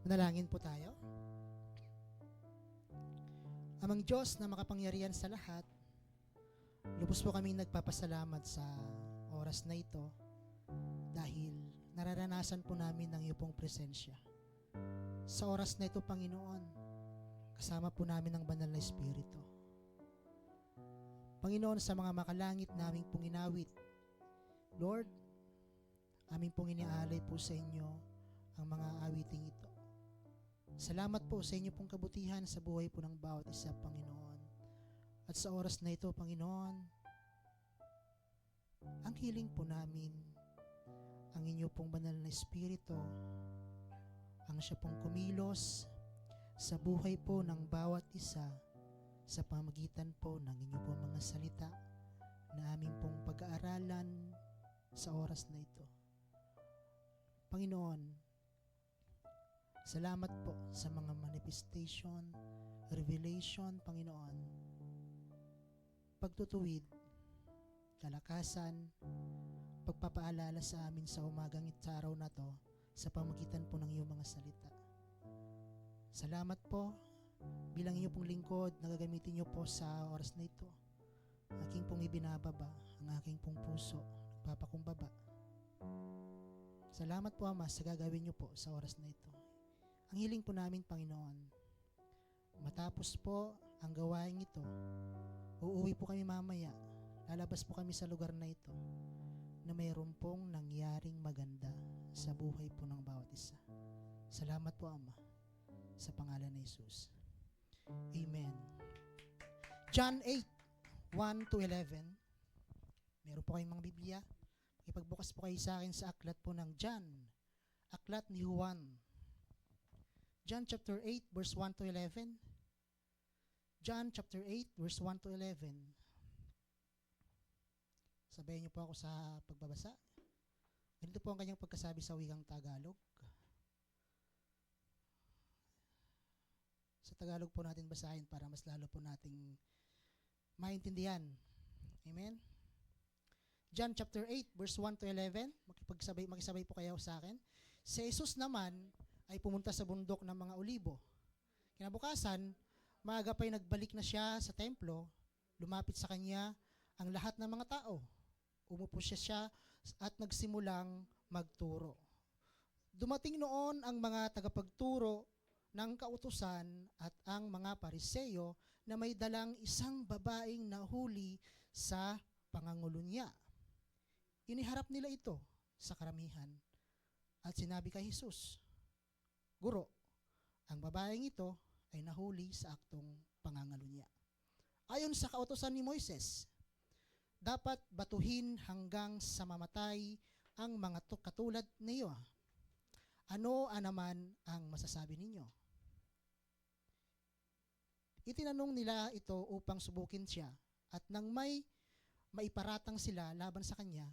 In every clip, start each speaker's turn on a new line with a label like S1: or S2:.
S1: Manalangin po tayo. Amang Diyos na makapangyarihan sa lahat, lubos po kami nagpapasalamat sa oras na ito dahil nararanasan po namin ang iyong pong presensya. Sa oras na ito, Panginoon, kasama po namin ang banal na Espiritu. Panginoon, sa mga makalangit naming pong inawit, Lord, aming pong iniaalay po sa inyo ang mga awiting ito. Salamat po sa inyo pong kabutihan sa buhay po ng bawat isa, Panginoon. At sa oras na ito, Panginoon, ang hiling po namin, ang inyo pong banal na Espiritu, ang siya pong kumilos sa buhay po ng bawat isa sa pamagitan po ng inyo pong mga salita na aming pong pag-aaralan sa oras na ito. Panginoon, salamat po sa mga manifestation, revelation, Panginoon, pagtutuwid, kalakasan, pagpapaalala sa amin sa umagang araw na to sa pamagitan po ng iyong mga salita. Salamat po bilang iyong pong lingkod na gagamitin niyo po sa oras na ito. Aking pong ibinababa, ang aking pong puso, nagpapakumbaba. Salamat po, Ama, sa gagawin niyo po sa oras na ito. Ang hiling po namin, Panginoon, matapos po ang gawain ito, uuwi po kami mamaya, lalabas po kami sa lugar na ito, na mayroon pong nangyaring maganda sa buhay po ng bawat isa. Salamat po, Ama, sa pangalan ni Jesus. Amen. John 8:1-11. Meron po kayong mga Biblia. Ipagbukas po kayo sa akin sa aklat po ng John. Aklat ni Juan. John chapter 8 verse 1-11. John chapter 8 verse 1-11. Sabayan niyo po ako sa pagbabasa. Ganito po ang kanyang pagkasabi sa wikang Tagalog. Sa Tagalog po natin basahin para mas lalo po nating maintindihan. Amen? John chapter 8 verse 1-11. Makisabay po kayo sa akin. Si Jesus naman ay pumunta sa bundok ng mga olibo. Kinabukasan, maaga pa'y nagbalik na siya sa templo, lumapit sa kanya ang lahat ng mga tao. Umupo siya at nagsimulang magturo. Dumating noon ang mga tagapagturo ng kautusan at ang mga Pariseo na may dalang isang babaeng nahuli sa pangangulo niya. Iniharap nila ito sa karamihan at sinabi kay Jesus, Guro, ang babaeng ito ay nahuli sa aktong pangangalo niya. Ayon sa kautusan ni Moises, dapat batuhin hanggang sa mamatay ang mga katulad niyo. Ano naman ang masasabi ninyo? Itinanong nila ito upang subukin siya at nang may maiparatang sila laban sa kanya,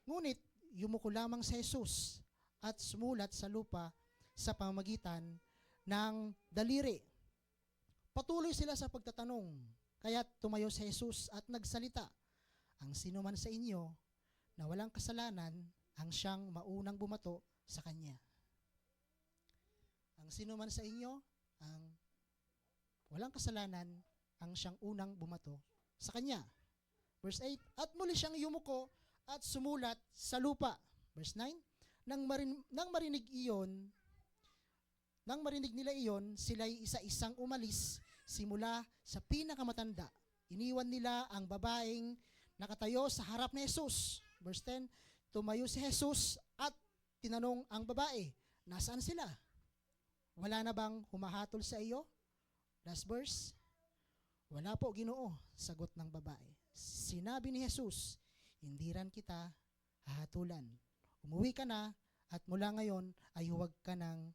S1: ngunit yumuko lamang si Jesus at sumulat sa lupa sa pamamagitan ng daliri. Patuloy sila sa pagtatanong, kaya tumayo si Jesus at nagsalita, ang sino man sa inyo na walang kasalanan ang siyang maunang bumato sa kanya. Ang sino man sa inyo ang walang kasalanan ang siyang unang bumato sa kanya. Verse 8, at muli siyang yumuko at sumulat sa lupa. Verse 9, nang marinig nila iyon, sila'y isa-isang umalis simula sa pinakamatanda. Iniwan nila ang babaeng nakatayo sa harap ni Jesus. Verse 10, tumayo si Jesus at tinanong ang babae, nasaan sila? Wala na bang humahatol sa iyo? Last verse, wala po, Ginoo, sagot ng babae. Sinabi ni Jesus, hindi rin kita hahatulan. Umuwi ka na at mula ngayon ay huwag ka nang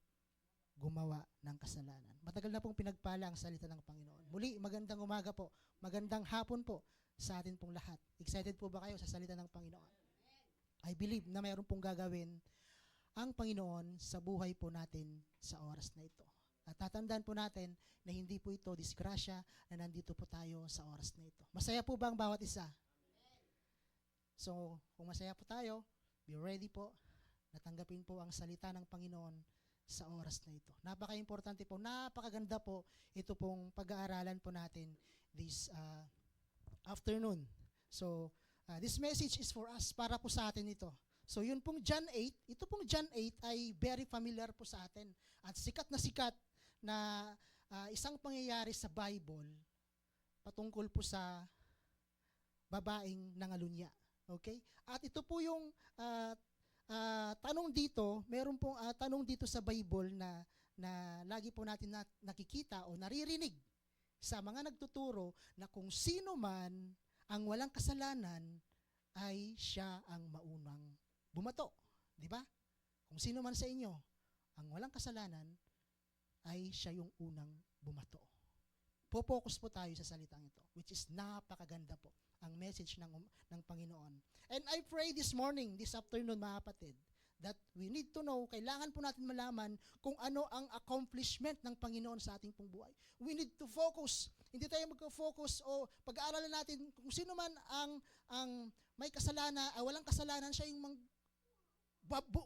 S1: gumawa ng kasalanan. Matagal na pong pinagpala ang salita ng Panginoon. Muli, magandang umaga po. Magandang hapon po sa atin pong lahat. Excited po ba kayo sa salita ng Panginoon? I believe na mayroon pong gagawin ang Panginoon sa buhay po natin sa oras na ito. At tatandaan po natin na hindi po ito disgrasya na nandito po tayo sa oras na ito. Masaya po ba ang bawat isa? So, kung masaya po tayo, be ready po, natanggapin po ang salita ng Panginoon sa oras na ito. Napaka-importante po, napakaganda po ito pong pag-aaralan po natin this afternoon. So, this message is for us, para po sa atin ito. So, yun pong John 8, ito pong John 8 ay very familiar po sa atin. At sikat na isang pangyayari sa Bible patungkol po sa babaeng nangalunya. Okay? At ito po yung tanong dito, meron pong tanong dito sa Bible na lagi po natin nakikita o naririnig sa mga nagtuturo na kung sino man ang walang kasalanan ay siya ang maunang bumato. Di ba? Kung sino man sa inyo ang walang kasalanan ay siya yung unang bumato. Po-focus po tayo sa salitang ito, which is napakaganda po ang message ng Panginoon. And I pray this morning, this afternoon, mga kapatid, that we need to know, kailangan po natin malaman kung ano ang accomplishment ng Panginoon sa ating pong buhay. We need to focus. Hindi tayo magka-focus o pag-aaralan natin kung sino man ang may kasalanan, walang kasalanan, siya yung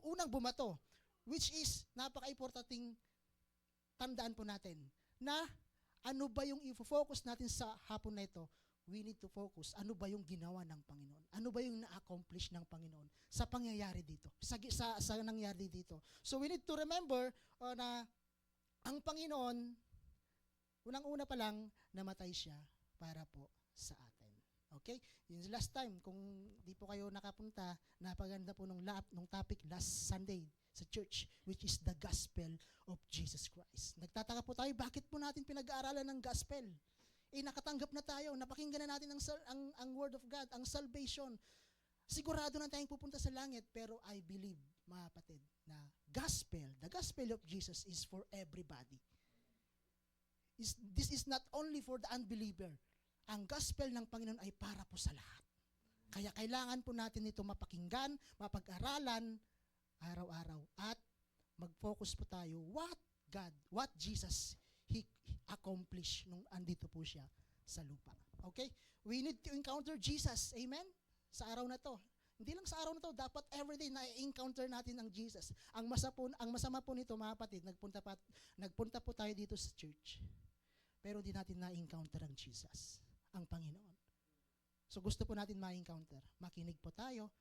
S1: unang bumato, which is napaka-importanting tandaan po natin na ano ba yung i-focus natin sa hapon na ito. We need to focus, ano ba yung ginawa ng Panginoon? Ano ba yung na-accomplish ng Panginoon sa pangyayari dito, sa nangyari dito. So we need to remember na ang Panginoon, unang-una pa lang, namatay siya para po sa atin. Okay? Yung last time, kung di po kayo nakapunta, napaganda po nung topic last Sunday sa church, which is the gospel of Jesus Christ. Nagtataka po tayo, bakit po natin pinag-aaralan ng gospel? Nakatanggap na tayo, napakinggan na natin ang word of God, ang salvation. Sigurado na tayong pupunta sa langit, pero I believe, mga kapatid, na the gospel of Jesus is for everybody. This is not only for the unbeliever. Ang gospel ng Panginoon ay para po sa lahat. Kaya kailangan po natin ito mapakinggan, mapag-aralan, araw-araw. At mag-focus po tayo, what Jesus, He accomplished nung andito po siya sa lupa. Okay? We need to encounter Jesus. Amen? Sa araw na to. Hindi lang sa araw na to, dapat everyday na-encounter natin ang Jesus. Ang masama po nito, mga kapatid, nagpunta po tayo dito sa church. Pero di natin na-encounter ang Jesus, ang Panginoon. So gusto po natin ma-encounter. Makinig po tayo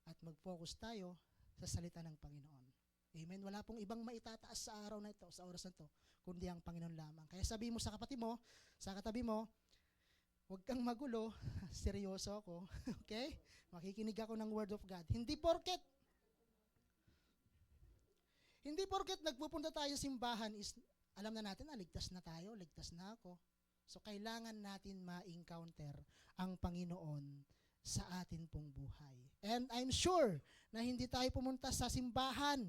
S1: at mag-focus tayo sa salita ng Panginoon. Amen? Wala pong ibang maitataas sa araw na ito, sa oras na ito, kundi ang Panginoon lamang. Kaya sabihin mo sa katabi mo, huwag kang magulo, seryoso ako, okay? Makikinig ako ng Word of God. Hindi porket nagpupunta tayo sa simbahan is, alam na natin na ligtas na tayo, ligtas na ako. So kailangan natin ma-encounter ang Panginoon sa atin pong buhay. And I'm sure na hindi tayo pumunta sa simbahan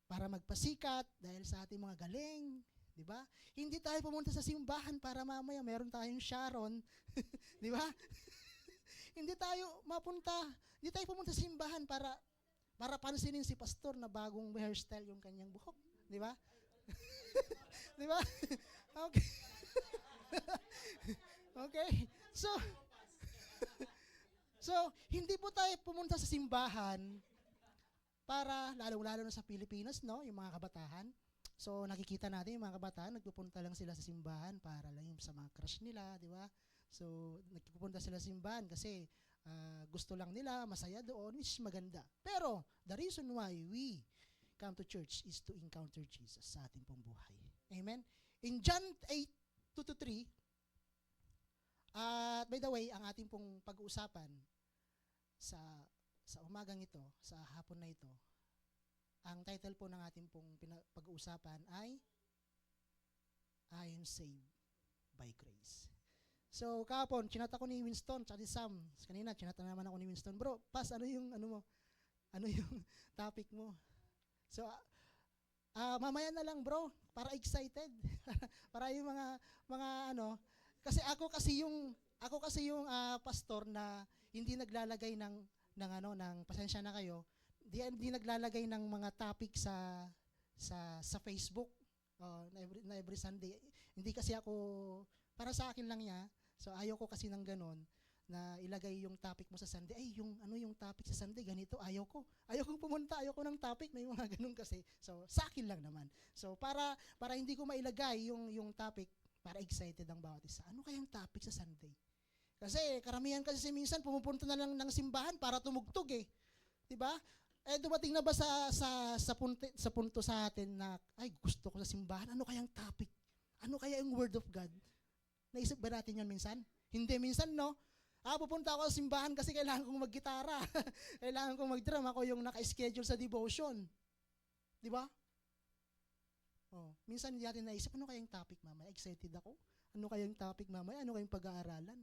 S1: para magpasikat dahil sa ating mga galing, di ba? Hindi tayo pumunta sa simbahan para mamaya meron tayong Sharon, di ba? Hindi tayo pumunta sa simbahan para pansinin si pastor na bagong hairstyle yung kanyang buhok, di ba? Di ba? Okay. Okay. So hindi po tayo pumunta sa simbahan para, lalo-lalo na sa Pilipinas, no, yung mga kabataan. So nakikita natin yung mga kabataan, nagpupunta lang sila sa simbahan para lang yung sa mga crush nila, di ba? So nagpupunta sila sa simbahan kasi gusto lang nila, masaya doon, which is maganda. Pero the reason why we come to church is to encounter Jesus sa ating pong buhay. Amen? In John 8:2-3, by the way, ang ating pong pag-uusapan sa umagang ito, sa hapon na ito, ang title po ng ating pong pag-uusapan ay I am saved by grace. So, kahapon, chinata ko ni Winston, tsaka si Sam. Kanina, chinata naman ako ni Winston. Bro, ano yung topic mo? So, mamaya na lang, bro, para excited. Para yung kasi ako kasi yung pastor na hindi naglalagay ng pasensya na kayo. Hindi naglalagay ng mga topic sa Facebook na every Sunday. Hindi kasi ako, para sa akin lang niya. So ayaw ko kasi ng ganon na ilagay yung topic mo sa Sunday. Ay, yung topic sa Sunday, ganito, ayaw ko. Ayaw kong pumunta, ayaw ko ng topic, may mga ganun kasi. So, sa akin lang naman. So, para hindi ko mailagay yung topic, para excited ang bawat isa. Ano kayang topic sa Sunday? Kasi karamihan kasi minsan pumupunta na lang ng simbahan para tumugtog eh. 'Di ba? Dumating na ba sa punto sa atin na ay gusto ko sa simbahan, ano kayang topic? Ano kaya yung word of God? Naisip ba natin 'yon minsan? Hindi minsan, no? Pupunta ako sa simbahan kasi kailangan kong maggitara. Kailangan kong mag-drum, ako yung naka-schedule sa devotion. 'Di ba? Minsan hindi natin naisip, ano kayang topic mamaya? Excited ako. Ano kayang topic mamaya? Ano kayang pag-aaralan?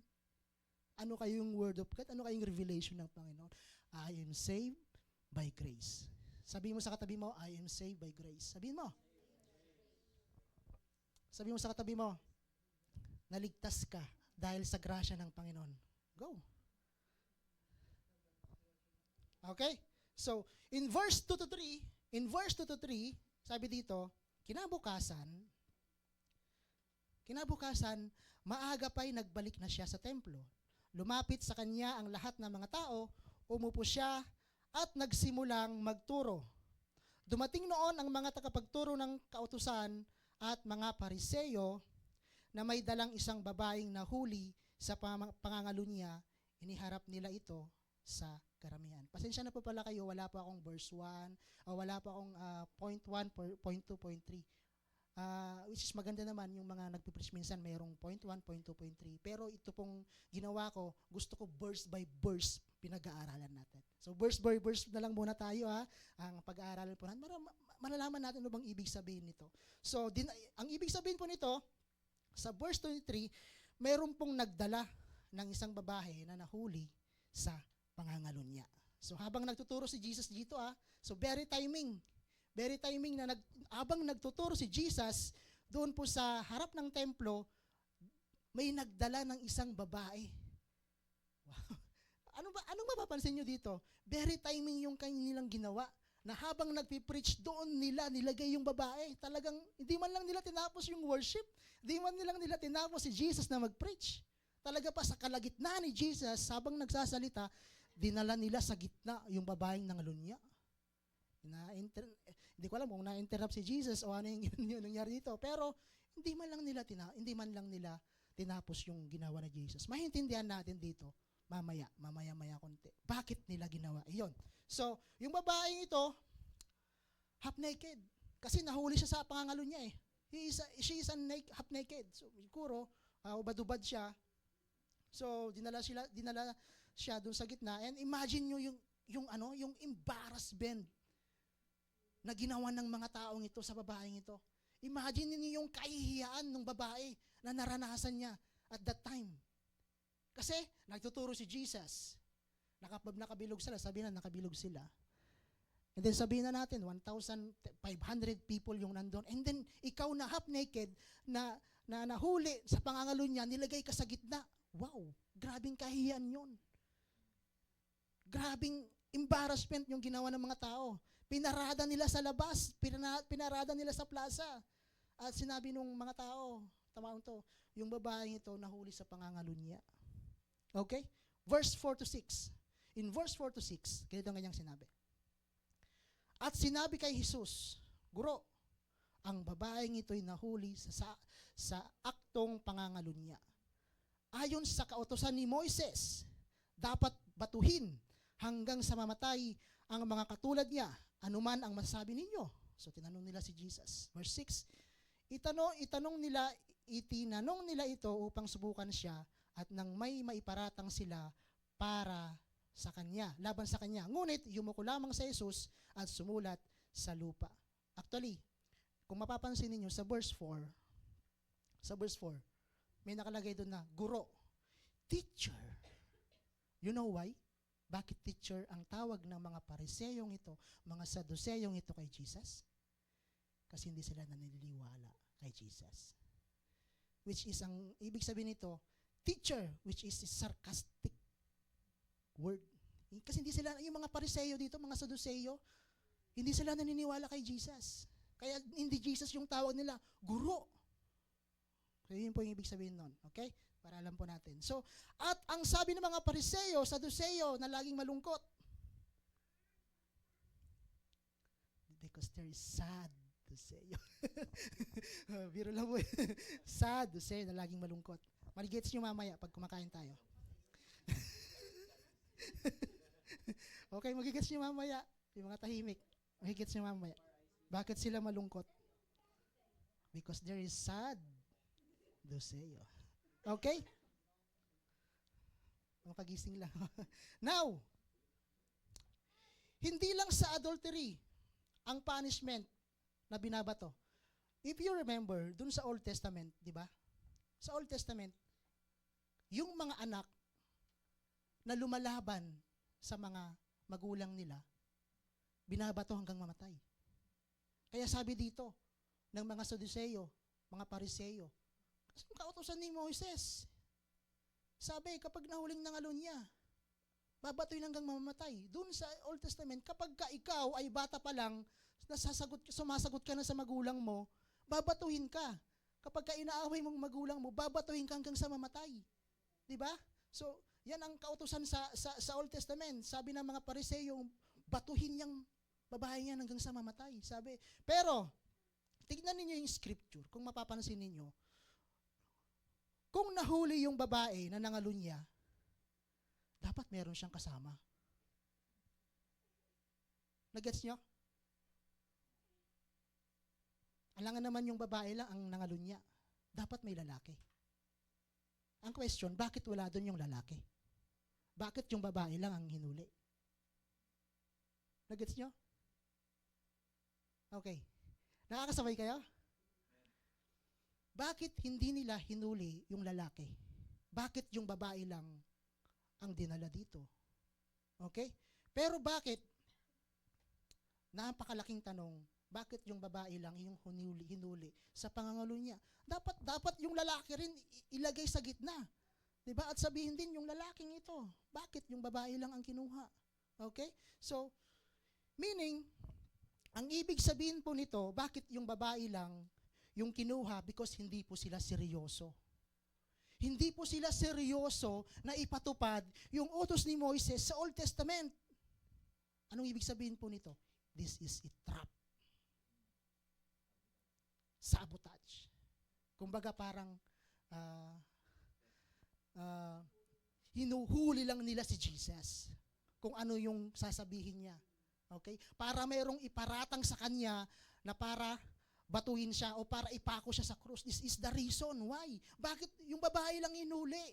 S1: Ano kayong word of God? Ano kayong revelation ng Panginoon? I am saved by grace. Sabihin mo sa katabi mo, I am saved by grace. Sabihin mo. Sabihin mo sa katabi mo, naligtas ka dahil sa grasya ng Panginoon. Go. Okay? So, in verse 2 to 3, sabi dito, kinabukasan, maaga pa'y nagbalik na siya sa templo. Lumapit sa kanya ang lahat ng mga tao, umupo siya at nagsimulang magturo. Dumating noon ang mga tagapagturo ng kautusan at mga pariseyo na may dalang isang babaeng nahuli sa pangangalo niya, iniharap nila ito sa karamihan. Pasensya na po pala kayo, wala pa akong verse 1, o wala pa akong point 1, point 2, point 3. Which is maganda naman yung mga nagpipreach minsan mayroong point 1, point 2, point 3. Pero ito pong ginawa ko, gusto ko verse by verse pinag-aaralan natin. So verse by verse na lang muna tayo ang pag-aaralan po natin. Malalaman natin ano bang ibig sabihin nito. So ang ibig sabihin po nito, sa verse 23, mayroon pong nagdala ng isang babae na nahuli sa pangangalo niya. So habang nagtuturo si Jesus dito, so very timing na habang nagtuturo si Jesus doon po sa harap ng templo, may nagdala ng isang babae. Wow. Anong mapapansin nyo dito? Very timing yung kanilang ginawa na habang nagpipreach doon nila nilagay yung babae. Talagang hindi man lang nila tinapos yung worship, hindi man lang nila tinapos si Jesus na mag-preach. Talaga pa sa kalagitnaan ni Jesus, habang nagsasalita, dinala nila sa gitna yung babaeng nangalunya. Hindi ko alam kung na-interrupt si Jesus o ano yung nangyari dito. Pero hindi man lang nila tinapos yung ginawa ni Jesus. Maintindihan natin dito mamaya konti. Bakit nila ginawa? Iyon. So, yung babaeng ito, half naked. Kasi nahuli siya sa pangangalo niya eh. She is half naked. So, siguro, ubad-ubad siya. So, dinala siya doon sa gitna. And imagine nyo yung embarrassment na ginawa ng mga taong ito sa babaeng ito. Imagine niyo yung kahihiyaan ng babae na naranasan niya at that time. Kasi nagtuturo si Jesus. Nakabilog sila, sabihin na nakabilog sila. And then sabihin na natin, 1,500 people yung nandun. And then ikaw na half naked na nahuli sa pangangalo niya, nilagay ka sa gitna. Wow, grabing kahiyaan yun. Grabing embarrassment yung ginawa ng mga tao. Pinarada nila sa labas, pinarada nila sa plaza. At sinabi nung mga tao, tama to, yung babaeng ito nahuli sa pangangalo niya. Okay? Verse 4 to 6. In verse 4 to 6, ganito ang kanyang sinabi. At sinabi kay Jesus, Guro, ang babaeng ito'y nahuli sa aktong pangangalo niya. Ayon sa kautusan ni Moises, dapat batuhin hanggang sa mamatay ang mga katulad niya. Anuman ang masasabi ninyo? So tinanong nila si Jesus. Verse 6, itinanong nila ito upang subukan siya at nang may maiparatang sila para sa kanya, laban sa kanya. Ngunit yumuko lamang sa Jesus at sumulat sa lupa. Actually, kung mapapansin niyo sa verse 4, may nakalagay doon na guro, teacher. You know why? Bakit teacher ang tawag ng mga pariseyong ito, mga saduseyong ito kay Jesus? Kasi hindi sila naniniwala kay Jesus. Which is, ang ibig sabihin nito, teacher, which is a sarcastic word. Kasi hindi sila, yung mga pariseyo dito, mga saduseyo, hindi sila naniniwala kay Jesus. Kaya hindi Jesus yung tawag nila, guro. So yun po yung ibig sabihin nun. Okay? Para alam po natin. So, at ang sabi ng mga Pariseo, Saduceo, na laging malungkot, because there is sad Saduceo. Biro lang po. Saduceo na laging malungkot. Maligets nyo mamaya pag kumakain tayo. Okay, magigets nyo mamaya. Yung mga tahimik. Magigets nyo mamaya. Bakit sila malungkot? Because there is sad Saduceo. Okay? Makagising lang. Now, hindi lang sa adultery ang punishment na binabato. If you remember, dun sa Old Testament, di ba? Sa Old Testament, yung mga anak na lumalaban sa mga magulang nila, binabato hanggang mamatay. Kaya sabi dito, ng mga Saduceo, mga Pariseo, kasi kautosan ni Moises, sabi, kapag nahuling nangalon niya, babatuin hanggang mamamatay. Doon sa Old Testament, kapag ka ikaw ay bata pa lang, sumasagot ka na sa magulang mo, babatuhin ka. Kapag ka inaaway mong magulang mo, babatuhin ka hanggang sa mamatay. Di ba? So, yan ang kautosan sa Old Testament. Sabi ng mga Pariseo, batuhin niyang babae niya hanggang sa mamatay. Sabi, pero, tignan ninyo yung scripture, kung mapapansin ninyo, kung nahuli yung babae na nangalunya, dapat meron siyang kasama. Nagets nyo? Alangan naman yung babae lang ang nangalunya. Dapat may lalaki. Ang question, bakit wala doon yung lalaki? Bakit yung babae lang ang hinuli? Nagets nyo? Okay. Nakakasabay kayo? Bakit hindi nila hinuli yung lalaki? Bakit yung babae lang ang dinala dito? Okay? Pero bakit, napakalaking tanong, bakit yung babae lang yung hinuli sa pangangalo niya? Dapat yung lalaki rin ilagay sa gitna. Diba? At sabihin din yung lalaking ito, bakit yung babae lang ang kinuha? Okay? So, meaning, ang ibig sabihin po nito, bakit yung babae lang yung kinuha? Because hindi po sila seryoso. Hindi po sila seryoso na ipatupad yung utos ni Moises sa Old Testament. Anong ibig sabihin po nito? This is a trap. Sabotage. Kumbaga parang hinuhuli lang nila si Jesus kung ano yung sasabihin niya. Okay? Para mayroong iparatang sa kanya na para batuhin siya o para ipako siya sa krus. This is the reason why. Bakit yung babae lang hinuli?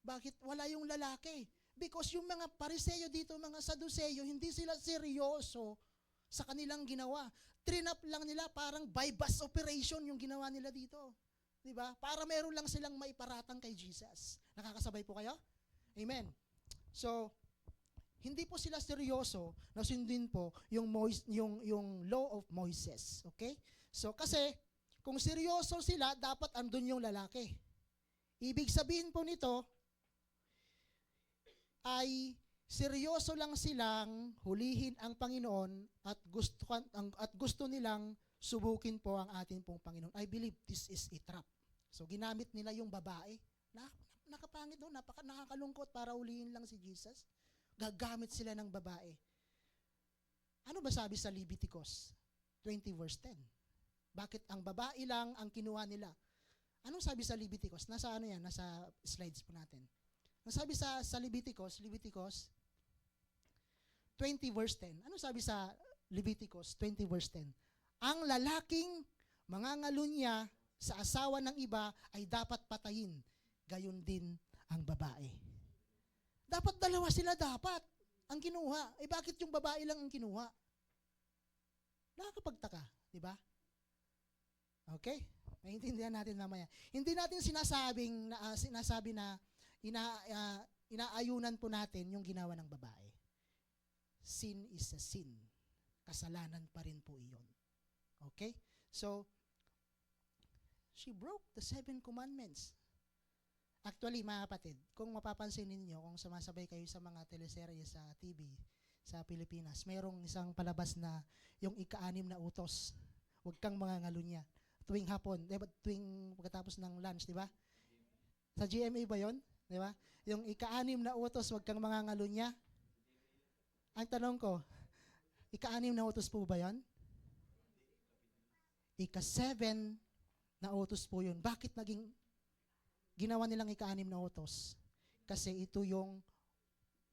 S1: Bakit wala yung lalaki? Because yung mga Pariseo dito, mga Saduceo, hindi sila seryoso sa kanilang ginawa. Trinap lang nila, parang bypass operation yung ginawa nila dito. Diba? Para meron lang silang maiparatang kay Jesus. Nakakasabay po kayo? Amen. So, hindi po sila seryoso na sundin po yung law of Moses. Okay? So, kasi, kung seryoso sila, dapat andun yung lalaki. Ibig sabihin po nito, ay seryoso lang silang hulihin ang Panginoon at gusto nilang subukin po ang ating pong Panginoon. I believe this is a trap. So, ginamit nila yung babae. Nakapangit doon, nakakalungkot para hulihin lang si Jesus. Gagamit sila ng babae. Ano ba sabi sa Leviticus 20 verse 10? Bakit ang babae lang ang kinuha nila? Anong sabi sa Leviticus? Nasa ano yan? Nasa slides po natin. Ang sabi sa Leviticus 20 verse 10. Ano sabi sa Leviticus 20 verse 10? Ang lalaking mangangalunya sa asawa ng iba ay dapat patayin. Gayon din ang babae. Dapat dalawa sila ang kinuha. Eh bakit yung babae lang ang kinuha? Nakakapagtaka, di ba? Okay? Maintindihan natin mamaya. Hindi natin sinasabi na inaayunan po natin yung ginawa ng babae. Sin is a sin. Kasalanan pa rin po iyon. Okay? So, she broke the 7 commandments. Actually, mga kapatid, kung mapapansin ninyo, kung sumasabay kayo sa mga teleserye sa TV, sa Pilipinas, mayroong isang palabas na yung ika-6 na utos. Huwag kang mangangalunya. Tuwing hapon, diba, tuwing pagkatapos ng lunch, di ba? Sa GMA ba yon? Di ba? Yung ika-6 na utos, wag kang mangangalunya. Ang tanong ko, ika-6 na utos po ba yon? Ika-7 na utos po yun. Bakit naging ginawa nilang ika-6 na utos? Kasi ito yung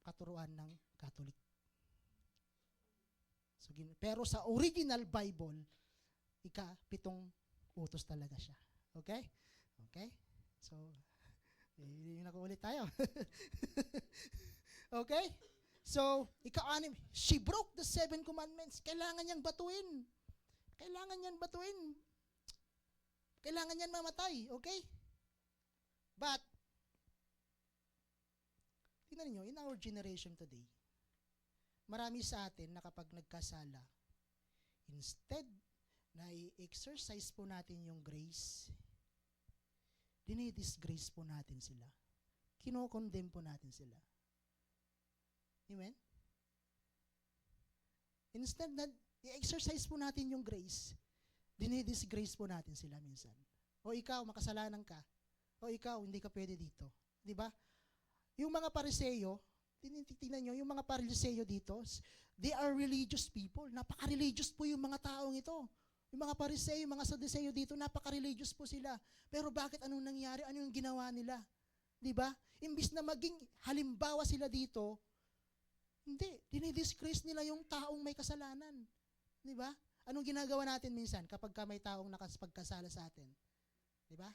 S1: katuruan ng Catholic. So, pero sa original Bible, ika-7 utos talaga siya. Okay? Okay? So, nakuulit tayo. Okay? So, ika-6, she broke the 7 commandments. Kailangan niyang batuin. Kailangan niyan batuin. Kailangan niyan mamatay. Okay? But, tingnan niyo, in our generation today, marami sa atin na kapag nagkasala, instead na i-exercise po natin yung grace, dinidisgrace po natin sila. Kino-condemn po natin sila. Amen? Instead na i-exercise po natin yung grace, dinidisgrace po natin sila minsan. O ikaw, makasalanan ka. O ikaw, hindi ka pwede dito. Di ba? Yung mga Pariseyo, tinitingnan nyo, yung mga Pariseyo dito, they are religious people. Napaka-religious po yung mga taong ito. Yung mga Pariseyo, yung mga Sadduceo dito, napaka-religious po sila. Pero bakit anong nangyari? Ano yung ginawa nila? Di ba? Imbis na maging halimbawa sila dito, hindi. Dinidisgrace nila yung taong may kasalanan. Di ba? Anong ginagawa natin minsan kapag may taong nakapagkasala sa atin? Di ba?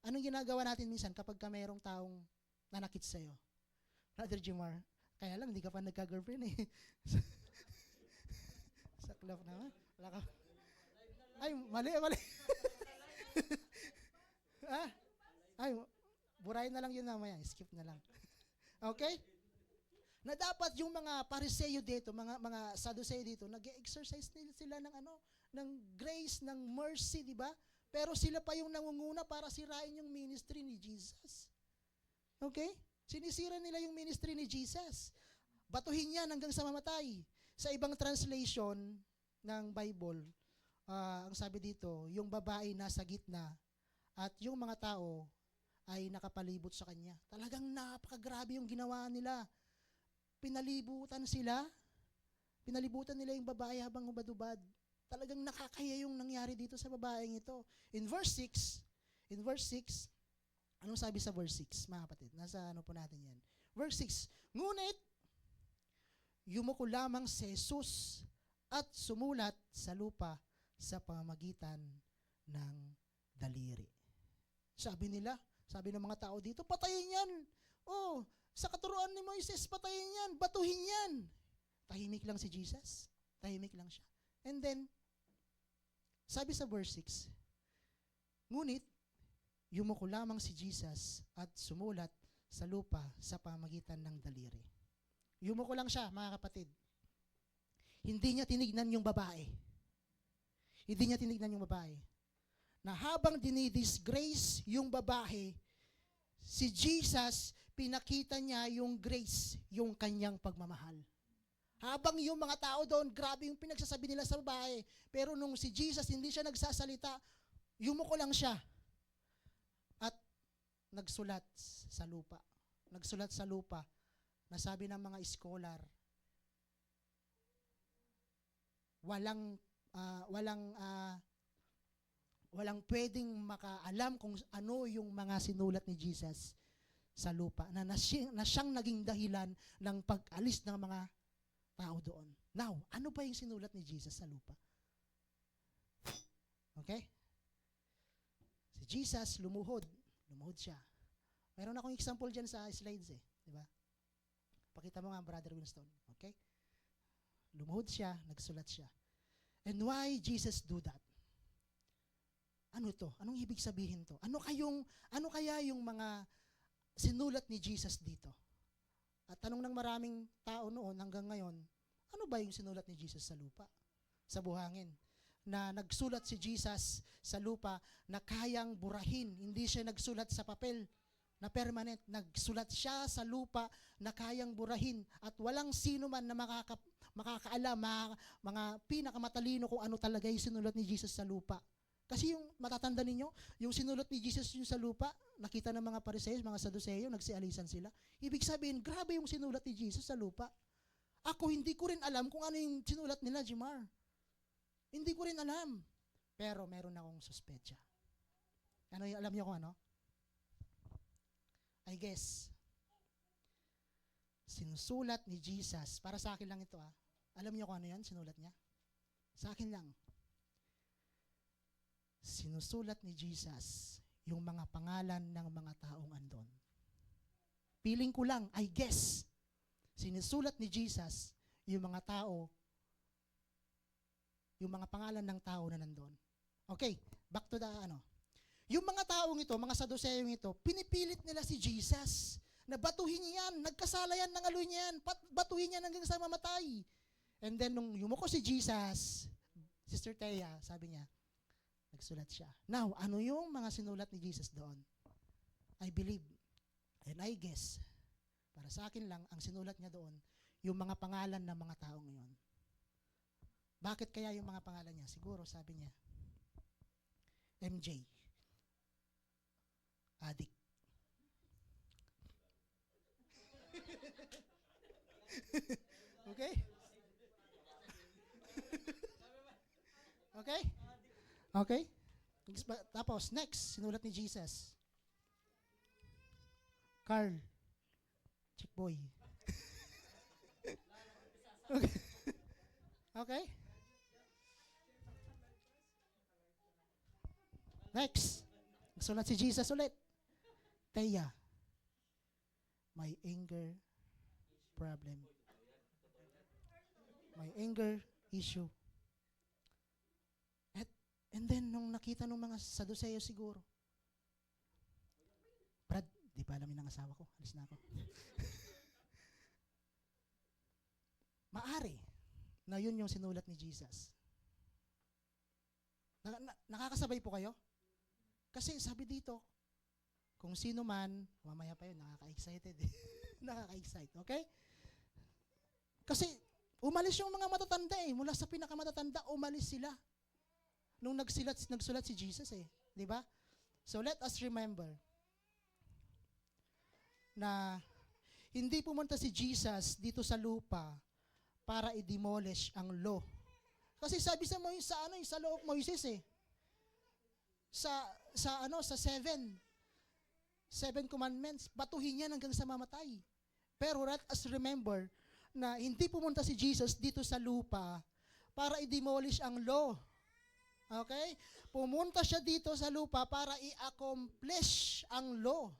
S1: Anong ginagawa natin minsan kapag mayroong taong nanakit sa'yo? Brother Jimar, kaya lang, hindi ka pa nagka-girlfriend eh. Saklap naman. Wala ka. Ay, mali. Ah? Ay, burahin na lang yun mamaya. Skip na lang. Okay? Na dapat yung mga Pariseyo dito, mga Sadduceo dito, nag-exercise sila ng ng grace, ng mercy, di ba? Pero sila pa yung nangunguna para sirain yung ministry ni Jesus. Okay? Sinisira nila yung ministry ni Jesus. Batuhin yan hanggang sa mamatay. Sa ibang translation ng Bible, ang sabi dito, yung babae nasa gitna at yung mga tao ay nakapalibot sa kanya. Talagang napakagrabe yung ginawa nila. Pinalibutan nila yung babae habang hubad-hubad. Talagang nakakaya yung nangyari dito sa babaeng ito. In verse 6, anong sabi sa verse 6, mga kapatid? Nasa po natin yan. Verse 6, ngunit, yumuko lamang si Jesus at sumulat sa lupa sa pamamagitan ng daliri. Sabi ng mga tao dito, patayin yan. Oh, sa katuruan ni Moises, patayin yan, batuhin yan. Tahimik lang si Jesus. Tahimik lang siya. And then, sabi sa verse 6, ngunit, yumuko lamang si Jesus at sumulat sa lupa sa pamamagitan ng daliri. Yumuko lang siya, mga kapatid. Hindi niya tinignan yung babae. Na habang dinidisgrace yung babae, si Jesus, pinakita niya yung grace, yung kanyang pagmamahal. Habang yung mga tao doon, grabe yung pinagsasabi nila sa babae. Pero nung si Jesus, hindi siya nagsasalita, yumuko lang siya. At nagsulat sa lupa. Nasabi ng mga scholar, walang pwedeng makaalam kung ano yung mga sinulat ni Jesus sa lupa na siyang naging dahilan ng pag-alis ng mga tao doon. Now, ano ba yung sinulat ni Jesus sa lupa? Okay? Si Jesus lumuhod siya. Meron akong example dyan sa slides eh, di ba? Pakita mo nga, Brother Winston. Okay? Lumuhod siya, nagsulat siya. And why Jesus do that? Ano to? Anong ibig sabihin to? Ano kaya yung mga sinulat ni Jesus dito? At tanong ng maraming tao noon hanggang ngayon, ano ba yung sinulat ni Jesus sa lupa? Sa buhangin. Na nagsulat si Jesus sa lupa na kayang burahin. Hindi siya nagsulat sa papel na permanent. Nagsulat siya sa lupa na kayang burahin. At walang sino man na makakaalam, mga pinakamatalino kung ano talaga yung sinulat ni Jesus sa lupa. Kasi yung matatanda ninyo, yung sinulat ni Jesus yung sa lupa, nakita ng mga Pariseo, mga Saduceo, nagsialisan sila. Ibig sabihin, grabe yung sinulat ni Jesus sa lupa. Ako, hindi ko rin alam kung ano yung sinulat nila, Jimar. Hindi ko rin alam. Pero meron akong suspecha. Ano yung alam niyo kung ano? I guess, sinusulat ni Jesus, para sa akin lang ito alam niyo kung ano yan, sinulat niya? Sa akin lang. Sinusulat ni Jesus yung mga pangalan ng mga taong andon. Feeling ko lang, I guess, sinusulat ni Jesus yung mga tao, yung mga pangalan ng tao na nandun. Okay, back to the Yung mga taong ito, mga Saduceong ito, pinipilit nila si Jesus na batuhin niya yan, nagkasala yan, nangaluy niya yan, batuhin niya hanggang sa mamatay. And then nung yumuko si Jesus, Sister Thea, sabi niya, nagsulat siya. Now, ano yung mga sinulat ni Jesus doon? I believe, and I guess, para sa akin lang, ang sinulat niya doon, yung mga pangalan ng mga taong yun. Bakit kaya yung mga pangalan niya? Siguro, sabi niya, MJ, adik. Okay? Okay? Okay? Tapos, next, sinulat ni Jesus. Carl, chick boy. Okay? Okay? Next, sulat si Jesus ulit. Thea, my anger problem. My anger issue. And then, nung nakita ng mga Saduceo siguro, Brad, di pa alamin ng asawa ko. Alis na ako. Maari na yun yung sinulat ni Jesus. Nakakasabay po kayo? Kasi sabi dito, kung sino man, mamaya pa yun, nakaka-excited. Nakaka-excite, okay? Kasi umalis yung mga matatanda mula sa pinakamatatanda, umalis sila. Nung nagsulat si Jesus di ba? So let us remember na hindi pumunta si Jesus dito sa lupa para i-demolish ang law. Kasi sabi sa law of Moses sa seven commandments, batuhin yan hanggang sa mamatay. Pero let us remember na hindi pumunta si Jesus dito sa lupa para i-demolish ang law. Okay? Pumunta siya dito sa lupa para i-accomplish ang law.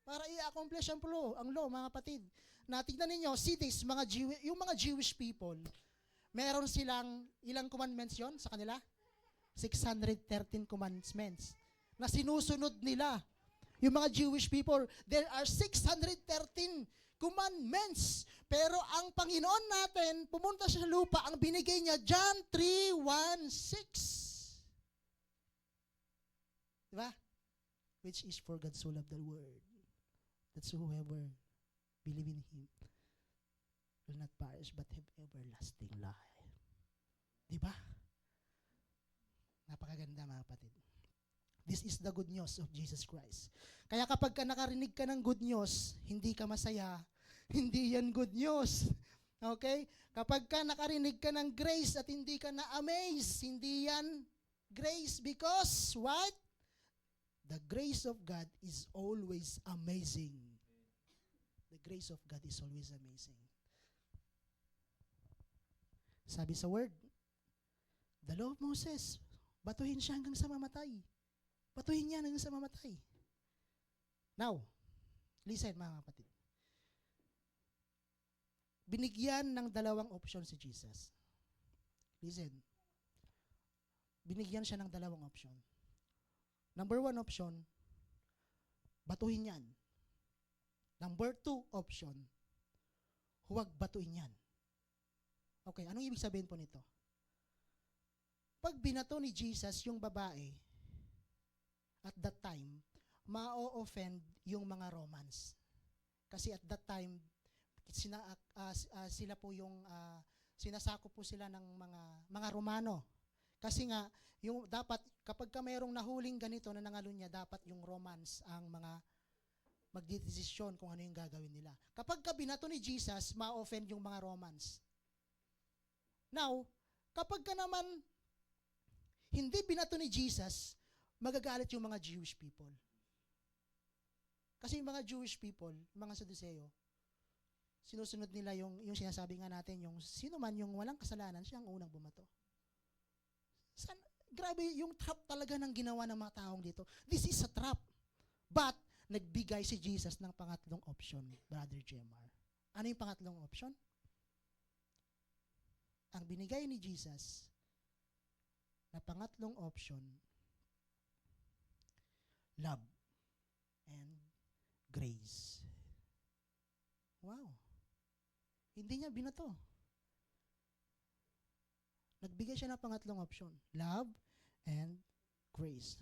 S1: Para i-accomplish ang law, mga kapatid. Tignan ninyo, cities, yung mga Jewish people, meron silang, ilang commandments yon sa kanila? 613 commandments na sinusunod nila. Yung mga Jewish people, there are 613 commandments. Pero ang Panginoon natin, pumunta siya sa lupa, ang binigay niya, John 3:16. Diba? Which is for God so loved the world, that whoever believe in Him will not perish but have everlasting life. Diba? Napakaganda, mga kapatid. This is the good news of Jesus Christ. Kaya kapag ka nakarinig ka ng good news, hindi ka masaya, hindi yan good news. Okay? Kapag ka nakarinig ka ng grace at hindi ka na-amaze, hindi yan grace. Because what? The grace of God is always amazing. The grace of God is always amazing. Sabi sa word, the law of Moses, batuhin siya hanggang sa mamatay. Batuhin niya hanggang sa mamatay. Now, listen mga kapatid. Binigyan ng dalawang option si Jesus. Listen. Binigyan siya ng dalawang option. Number 1 option, batuhin yan. Number 2 option, huwag batuhin yan. Okay, anong ibig sabihin po nito? Pag binato ni Jesus yung babae, at that time, ma-offend yung mga Romans. Kasi at that time, sila po yung, sinasako po sila ng mga Romano. Kasi nga, yung dapat, kapag ka mayroong nahuling ganito na nangalunya, dapat yung Romans ang mga magdidesisyon kung ano yung gagawin nila. Kapag ka binato ni Jesus, ma-offend yung mga Romans. Now, kapag ka naman hindi binato ni Jesus, magagalit yung mga Jewish people. Kasi yung mga Jewish people, mga Saduseo, sinusunod nila yung sinasabi nga natin, yung sino man yung walang kasalanan, siya ang unang bumato. Grabe yung trap talaga ng ginawa ng mga taong dito. This is a trap. But, nagbigay si Jesus ng pangatlong option, Brother Jemar. Ano yung pangatlong option? Ang binigay ni Jesus na pangatlong option, love and grace. Wow. Hindi niya binato. Nagbigay siya ng pangatlong option, love and grace.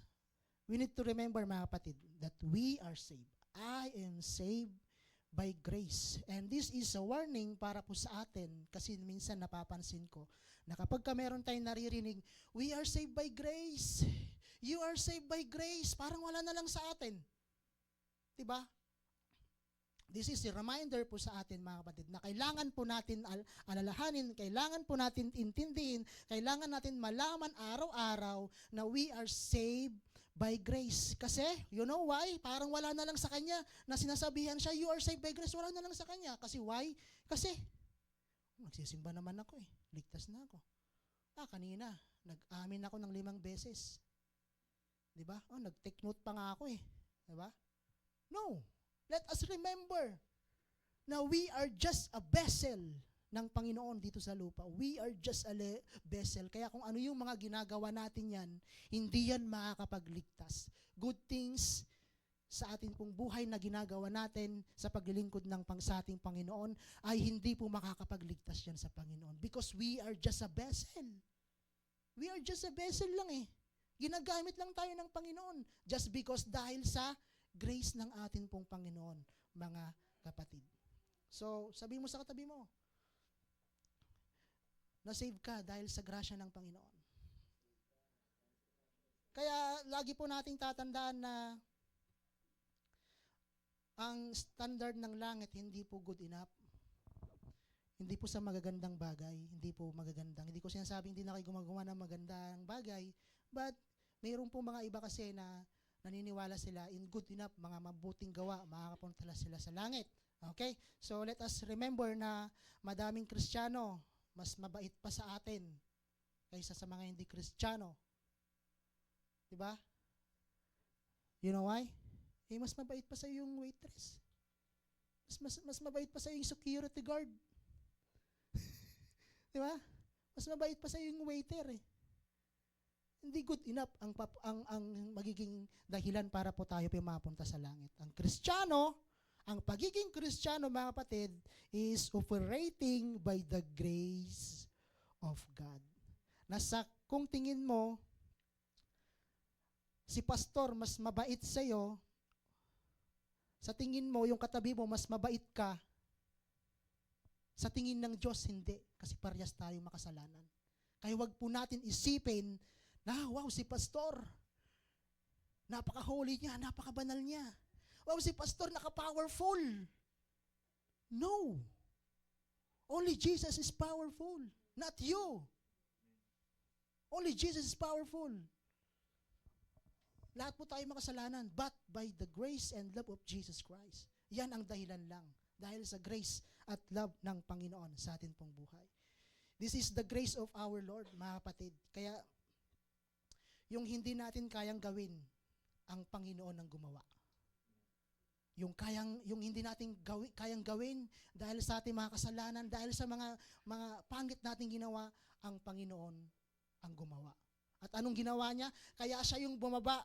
S1: We need to remember, mga kapatid, that we are saved. I am saved by grace. And this is a warning para po sa atin, kasi minsan napapansin ko na kapag ka meron tayong naririnig, we are saved by grace. You are saved by grace. Parang wala na lang sa atin. Diba? This is a reminder po sa atin, mga kapatid, na kailangan po natin alalahanin, kailangan po natin intindihin, kailangan natin malaman araw-araw na we are saved by grace. Kasi, you know why? Parang wala na lang sa kanya na sinasabihan siya, you are saved by grace. Wala na lang sa kanya. Kasi why? Kasi, nagsisimba naman ako eh. Ligtas na ako. Kanina, nag-amin ako ng 5 beses. Diba? Nag-take note pa nga ako eh. Diba? No. Let us remember na we are just a vessel ng Panginoon dito sa lupa. We are just a vessel. Kaya kung ano yung mga ginagawa natin yan, hindi yan makakapagligtas. Good things sa ating pong buhay na ginagawa natin sa paglilingkod sa ating Panginoon ay hindi po makakapagligtas yan sa Panginoon. Because we are just a vessel. We are just a vessel lang eh. Ginagamit lang tayo ng Panginoon. Just because dahil sa grace ng ating pong Panginoon, mga kapatid. So, sabi mo sa katabi mo, na-save ka dahil sa grasya ng Panginoon. Kaya, lagi po nating tatandaan na ang standard ng langit hindi po good enough. Hindi po sa magagandang bagay, hindi po magagandang. Hindi ko sinasabing hindi na kayo gumagawa ng magandang bagay, but mayroon po mga iba kasi na naniniwala sila in good enough, mga mabuting gawa, makakapunta sila sa langit. Okay? So let us remember na madaming Kristiyano, mas mabait pa sa atin kaysa sa mga hindi Kristiyano. Diba? You know why? Mas mabait pa sa yung waitress. Mas mabait pa sa yung security guard. Diba? Mas mabait pa sa yung waiter eh. Hindi good enough ang magiging dahilan para po tayo mapunta sa langit. Ang pagiging Kristiyano, mga kapatid, is operating by the grace of God. Kung tingin mo, si pastor mas mabait sa'yo, sa tingin mo, yung katabi mo, mas mabait ka, sa tingin ng Diyos, hindi. Kasi parehas tayo makasalanan. Kaya wag po natin isipin na, wow, si pastor, napaka-holy niya, napaka-banal niya. Wow, si pastor, naka-powerful. No. Only Jesus is powerful, not you. Only Jesus is powerful. Lahat po tayo makasalanan, but by the grace and love of Jesus Christ. Yan ang dahilan lang. Dahil sa grace at love ng Panginoon sa atin pong buhay. This is the grace of our Lord, mga kapatid. Kaya, yung hindi natin kayang gawin, ang Panginoon ang gumawa. Yung hindi natin kayang gawin dahil sa ating mga kasalanan, dahil sa mga pangit nating ginawa, ang Panginoon ang gumawa. At anong ginawa niya? Kaya siya yung bumaba.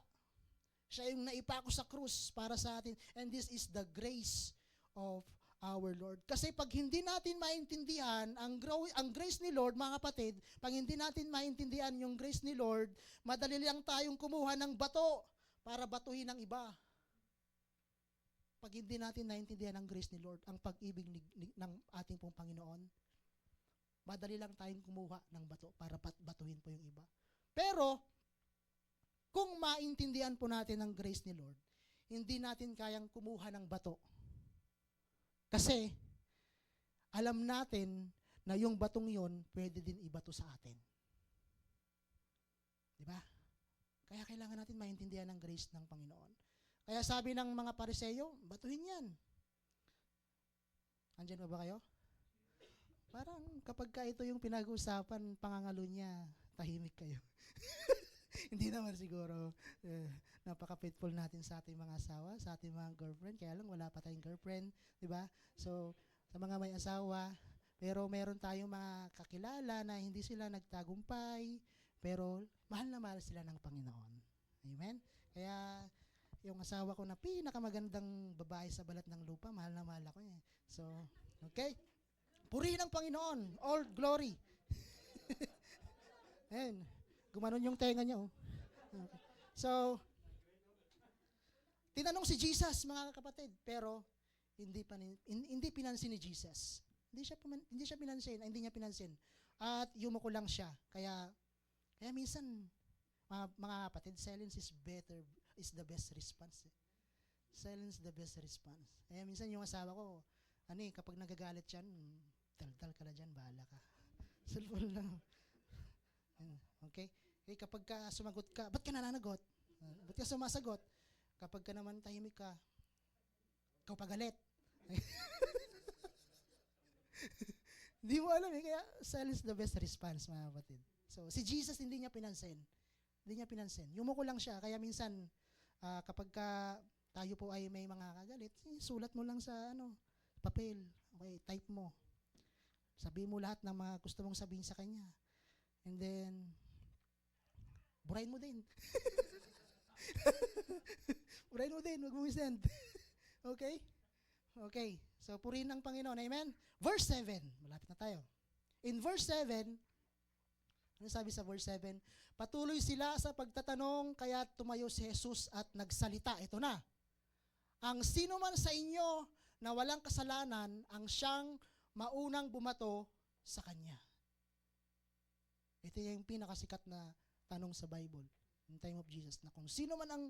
S1: Siya yung naipako sa krus para sa atin. And this is the grace of our Lord. Kasi pag hindi natin maintindihan ang grace ni Lord, mga kapatid, pag hindi natin maintindihan yung grace ni Lord, madali lang tayong kumuha ng bato para batuhin ng iba. Pag hindi natin naintindihan ang grace ni Lord, ang pag-ibig ng ating pong Panginoon, madali lang tayong kumuha ng bato para batuhin po yung iba. Pero, kung maintindihan po natin ang grace ni Lord, hindi natin kayang kumuha ng bato. Kasi, alam natin na yung batong yon pwede din ibato sa atin. Di ba? Kaya kailangan natin maintindihan ang grace ng Panginoon. Kaya sabi ng mga Pariseyo, batuhin yan. Andyan ba kayo? Parang kapag ka ito yung pinag-uusapan, pangangalo niya, tahimik kayo. Hindi naman siguro. Napaka-faithful natin sa ating mga asawa, sa ating mga girlfriend. Kaya lang wala pa tayong girlfriend, di ba? So, sa mga may asawa, pero meron tayong mga kakilala na hindi sila nagtagumpay, pero mahal na mahal sila ng Panginoon. Amen? Kaya, yung asawa ko na pinakamagandang babae sa balat ng lupa, mahal na mahal ako eh. So, okay? Purihin ang Panginoon. All glory. Ayan. Gumanon yung tenga niya. Oh. Okay. So, tinanong si Jesus, mga kapatid, pero hindi pinansin ni Jesus. Hindi niya pinansin. At yumuko lang siya. Kaya minsan, mga kapatid, silence is the best response. Silence is the best response. Kaya minsan yung asawa ko, kapag nagagalit siya, dal ka na dyan, bahala ka. Sulful lang. Okay? Kapag ka sumagot ka, ba't ka nananagot? Ba't ka sumasagot? Kapag ka naman tahimik ka, ikaw pagalit. Hindi mo alam eh, kaya silence the best response, mga kapatid. So, si Jesus hindi niya pinansin. Yumuko lang siya, kaya minsan, kapag ka tayo po ay may mga kagalit, sulat mo lang sa papel. Okay, type mo. Sabihin mo lahat ng mga gusto mong sabihin sa kanya. And then, burahin mo din. Burahin mo din, wag mo send. Okay? Okay. So, purihin ang Panginoon. Amen? Verse 7. Malapit na tayo. In verse 7, ano sabi sa verse 7? Patuloy sila sa pagtatanong, kaya tumayo si Jesus at nagsalita. Ito na. Ang sino man sa inyo na walang kasalanan, ang siyang maunang bumato sa kanya. Ito yung pinakasikat na tanong sa Bible in time of Jesus, na kung sino man ang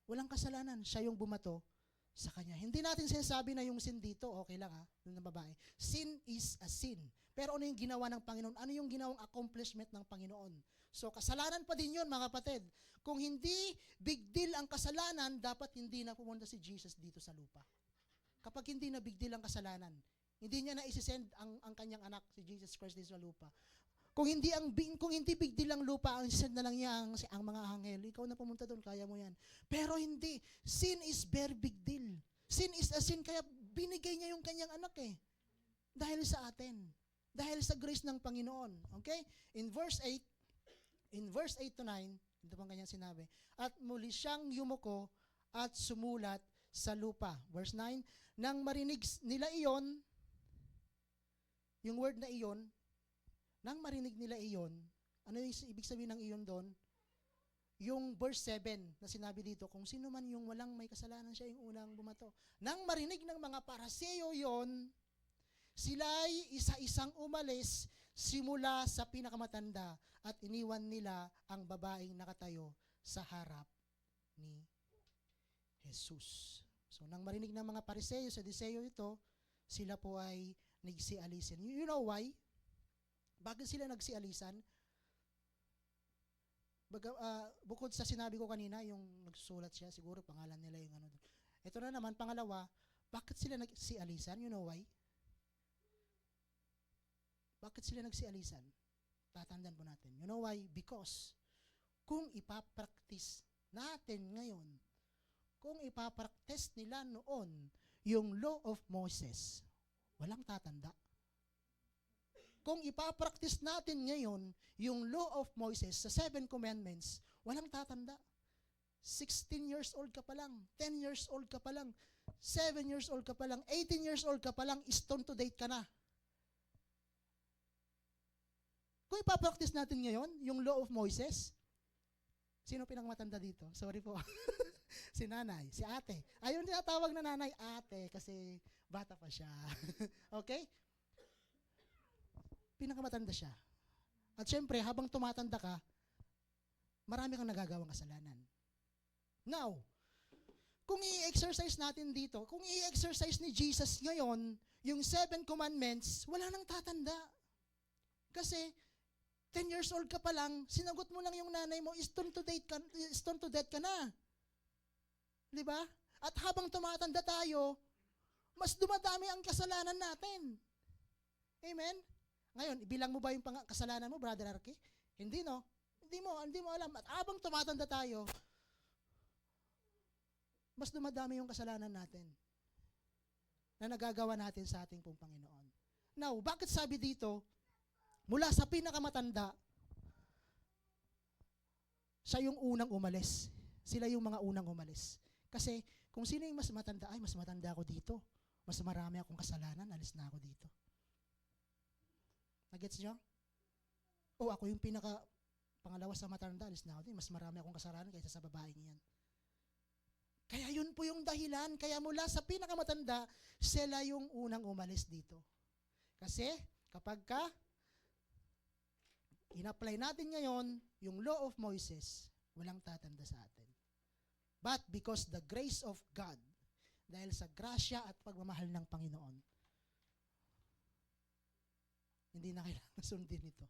S1: walang kasalanan, siya yung bumato sa kanya. Hindi natin sinasabi na yung sin dito, okay lang ng babae. Sin is a sin. Pero ano yung ginawa ng Panginoon? Ano yung ginawang accomplishment ng Panginoon? So, kasalanan pa din yun, mga kapatid. Kung hindi big deal ang kasalanan, dapat hindi na pumunta si Jesus dito sa lupa. Kapag hindi na big deal ang kasalanan, hindi niya na isi-send ang kanyang anak, si Jesus Christ, dito sa lupa. Kung hindi big deal ang lupa, ang send na lang niya ang mga anghel. Ikaw na pumunta doon, kaya mo yan. Pero hindi. Sin is very big deal. Sin is a sin, kaya binigay niya yung kanyang anak eh. Dahil sa atin. Dahil sa grace ng Panginoon. Okay? In verse 8 to 9, ito pang kanyang sinabi, at muli siyang yumuko at sumulat sa lupa. Verse 9, nang marinig nila iyon, yung word na iyon, nang marinig nila iyon, ano yung ibig sabihin ng iyon doon? Yung verse 7 na sinabi dito, kung sino man yung walang may kasalanan, siya yung unang bumato. Nang marinig ng mga Pariseo yon, sila'y isa-isang umalis simula sa pinakamatanda at iniwan nila ang babaeng nakatayo sa harap ni Jesus. So, nang marinig ng mga Pariseo sa Saduseo ito, sila po ay nagsialisan. You know why? Bakit sila nagsialisan? Bukod sa sinabi ko kanina, yung nagsusulat siya, siguro pangalan nila yung ano. Ito na naman, pangalawa, bakit sila nagsialisan? You know why? Bakit sila nagsialisan? Tatandaan po natin. You know why? Because kung ipapractice natin ngayon, kung ipapractice nila noon yung law of Moses, walang tatanda. Kung ipapractice natin ngayon yung law of Moses sa 7 commandments, walang tatanda. 16 years old ka pa lang, 10 years old ka pa lang, 7 years old ka pa lang, 18 years old ka pa lang, stone to date ka na. Kung ipapractice natin ngayon yung law of Moses, sino pinakamatanda dito? Sorry po. Si nanay, si ate. Ayun tinatawag na nanay, ate, kasi bata pa siya. Okay? Pinakamatanda siya. At syempre, habang tumatanda ka, marami kang nagagawang kasalanan. Now, kung i-exercise natin dito, kung i-exercise ni Jesus ngayon, yung 7 commandments, wala nang tatanda. Kasi, 10 years old ka pa lang, sinagot mo lang yung nanay mo, stone to death ka na. Di ba? At habang tumatanda tayo, mas dumadami ang kasalanan natin. Amen? Ngayon, ibilang mo ba yung kasalanan mo, Brother Arky? Hindi, no? Hindi mo alam. At habang tumatanda tayo, mas dumadami yung kasalanan natin na nagagawa natin sa ating pong Panginoon. Now, bakit sabi dito, mula sa pinakamatanda, siya yung unang umalis. Sila yung mga unang umalis. Kasi, kung sino yung mas matanda, ay, mas matanda ako dito. Mas marami akong kasalanan, alis na ako dito. Nagets nyo? O, ako yung pangalawa sa matanda, alis na ako dito. Mas marami akong kasalanan kaysa sa babaeng yan. Kaya yun po yung dahilan. Kaya mula sa pinakamatanda, sila yung unang umalis dito. Kasi, kapag in-apply natin ngayon, yung law of Moses, walang tatanda sa atin. But because the grace of God, dahil sa grasya at pagmamahal ng Panginoon, hindi na kailangan sundin ito.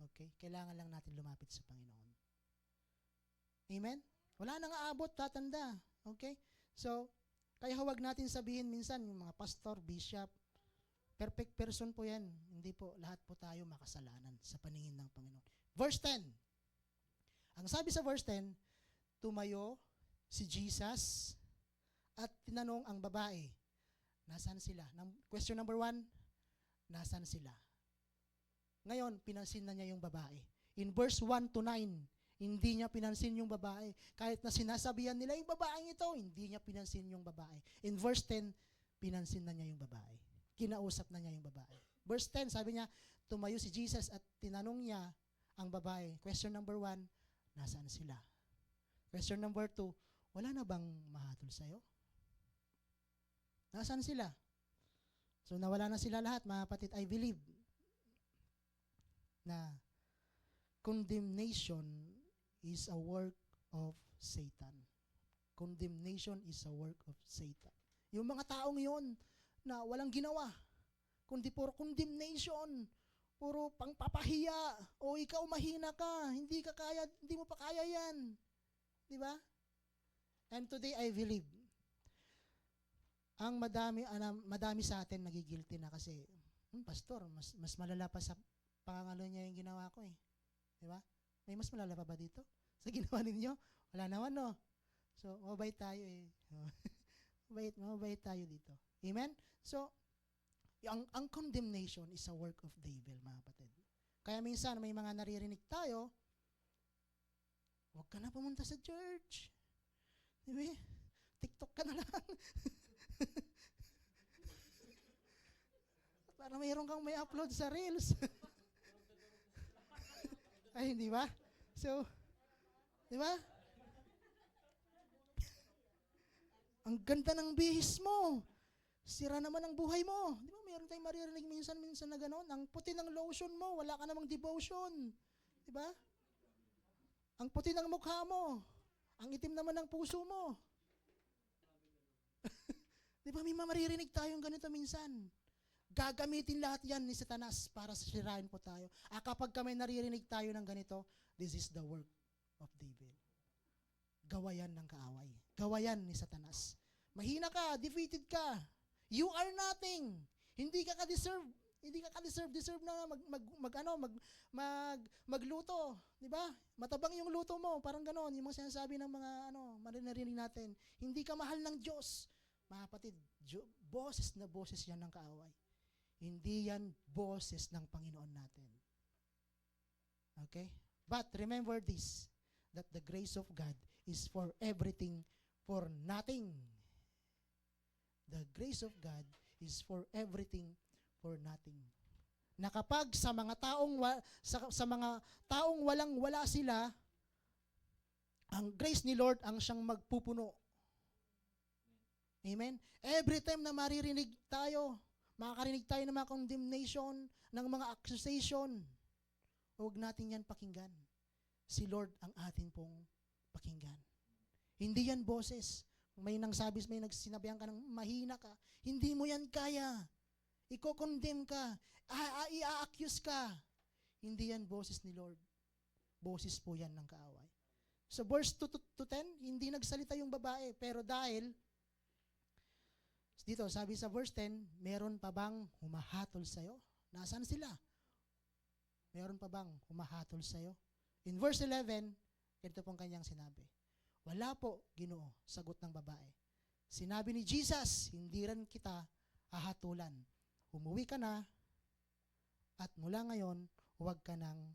S1: Okay? Kailangan lang natin lumapit sa Panginoon. Amen? Wala nang aabot, tatanda. Okay? So, kaya huwag natin sabihin minsan, yung mga pastor, bishop, perfect person po yan. Hindi po, lahat po tayo makasalanan sa paningin ng Panginoon. Verse 10. Ang sabi sa verse 10, tumayo si Jesus at tinanong ang babae, nasaan sila? Question number 1, nasaan sila? Ngayon, pinansin na niya yung babae. In verse 1 to 9, hindi niya pinansin yung babae. Kahit na sinasabihan nila yung babaeng ito, hindi niya pinansin yung babae. In verse 10, pinansin na niya yung babae. Kinausap na niya yung babae. Verse 10, sabi niya, tumayo si Jesus at tinanong niya ang babae. Question number 1, nasaan sila? Question number 2, wala na bang mahatol sa'yo? Nasaan sila? So nawala na sila lahat, mga kapatid. I believe na condemnation is a work of Satan. Condemnation is a work of Satan. Yung mga taong yon na walang ginawa, kundi puro condemnation, puro pangpapahiya, o ikaw mahina ka, hindi mo pa kaya yan. Di ba? And today I believe, ang madami sa atin nagigilty na kasi, pastor, mas malala pa sa pangangalo niya yung ginawa ko eh. Di ba? May mas malala pa ba dito? Sa ginawa ninyo? Wala naman, no? So, mabait tayo eh. mabait tayo dito. Amen? So, ang condemnation is a work of devil, mga kapatid. Kaya minsan, may mga naririnig tayo, huwag ka na pumunta sa church. Di ba? TikTok ka na lang. Para mayroon kang may upload sa Reels. Ay, hindi ba? So, di ba? Ang ganda ng bihis mo. Sira naman ang buhay mo. Di ba? Mayroon tayong maririnig minsan na gano'n. Ang puti ng lotion mo, wala ka namang devotion. Di ba? Ang puti ng mukha mo. Ang itim naman ng puso mo. Di ba? May maririnig tayong ganito minsan. Gagamitin lahat yan ni Satanas para sirain po tayo. Kapag kami naririnig tayo ng ganito, this is the work of devil. Gawayan ng kaaway. Gawayan ni Satanas. Mahina ka, defeated ka. You are nothing. Hindi ka ka-deserve. Hindi ka ka-deserve na magluto, 'di ba? Matabang yung luto mo, parang ganoon, yung mga sinasabi ng mga maririnig natin. Hindi ka mahal ng Diyos. Mga kapatid, boses na boses yan ng kaaway. Hindi yan boses ng Panginoon natin. Okay? But remember this, that the grace of God is for everything, for nothing. The grace of God is for everything, for nothing. Na kapag sa mga taong walang-wala sila, ang grace ni Lord ang siyang magpupuno. Amen? Every time na maririnig tayo, makakarinig tayo ng mga condemnation, ng mga accusation, huwag natin yan pakinggan. si Lord ang atin pong pakinggan. Hindi yan boses. May nagsinabihan ka ng mahina ka. Hindi mo yan kaya. Iko-condemn ka. I-accuse ka. Hindi yan boses ni Lord. Boses po yan ng kaaway. So verse 2 to 10, hindi nagsalita yung babae. Pero dahil, dito sabi sa verse 10, meron pa bang humahatol sa'yo? Nasaan sila? Meron pa bang humahatol sa'yo? In verse 11, ito pong kanyang sinabi. Wala po, Ginoo, sagot ng babae. Sinabi ni Jesus, hindi rin kita hahatulan. Umuwi ka na, at mula ngayon, huwag ka nang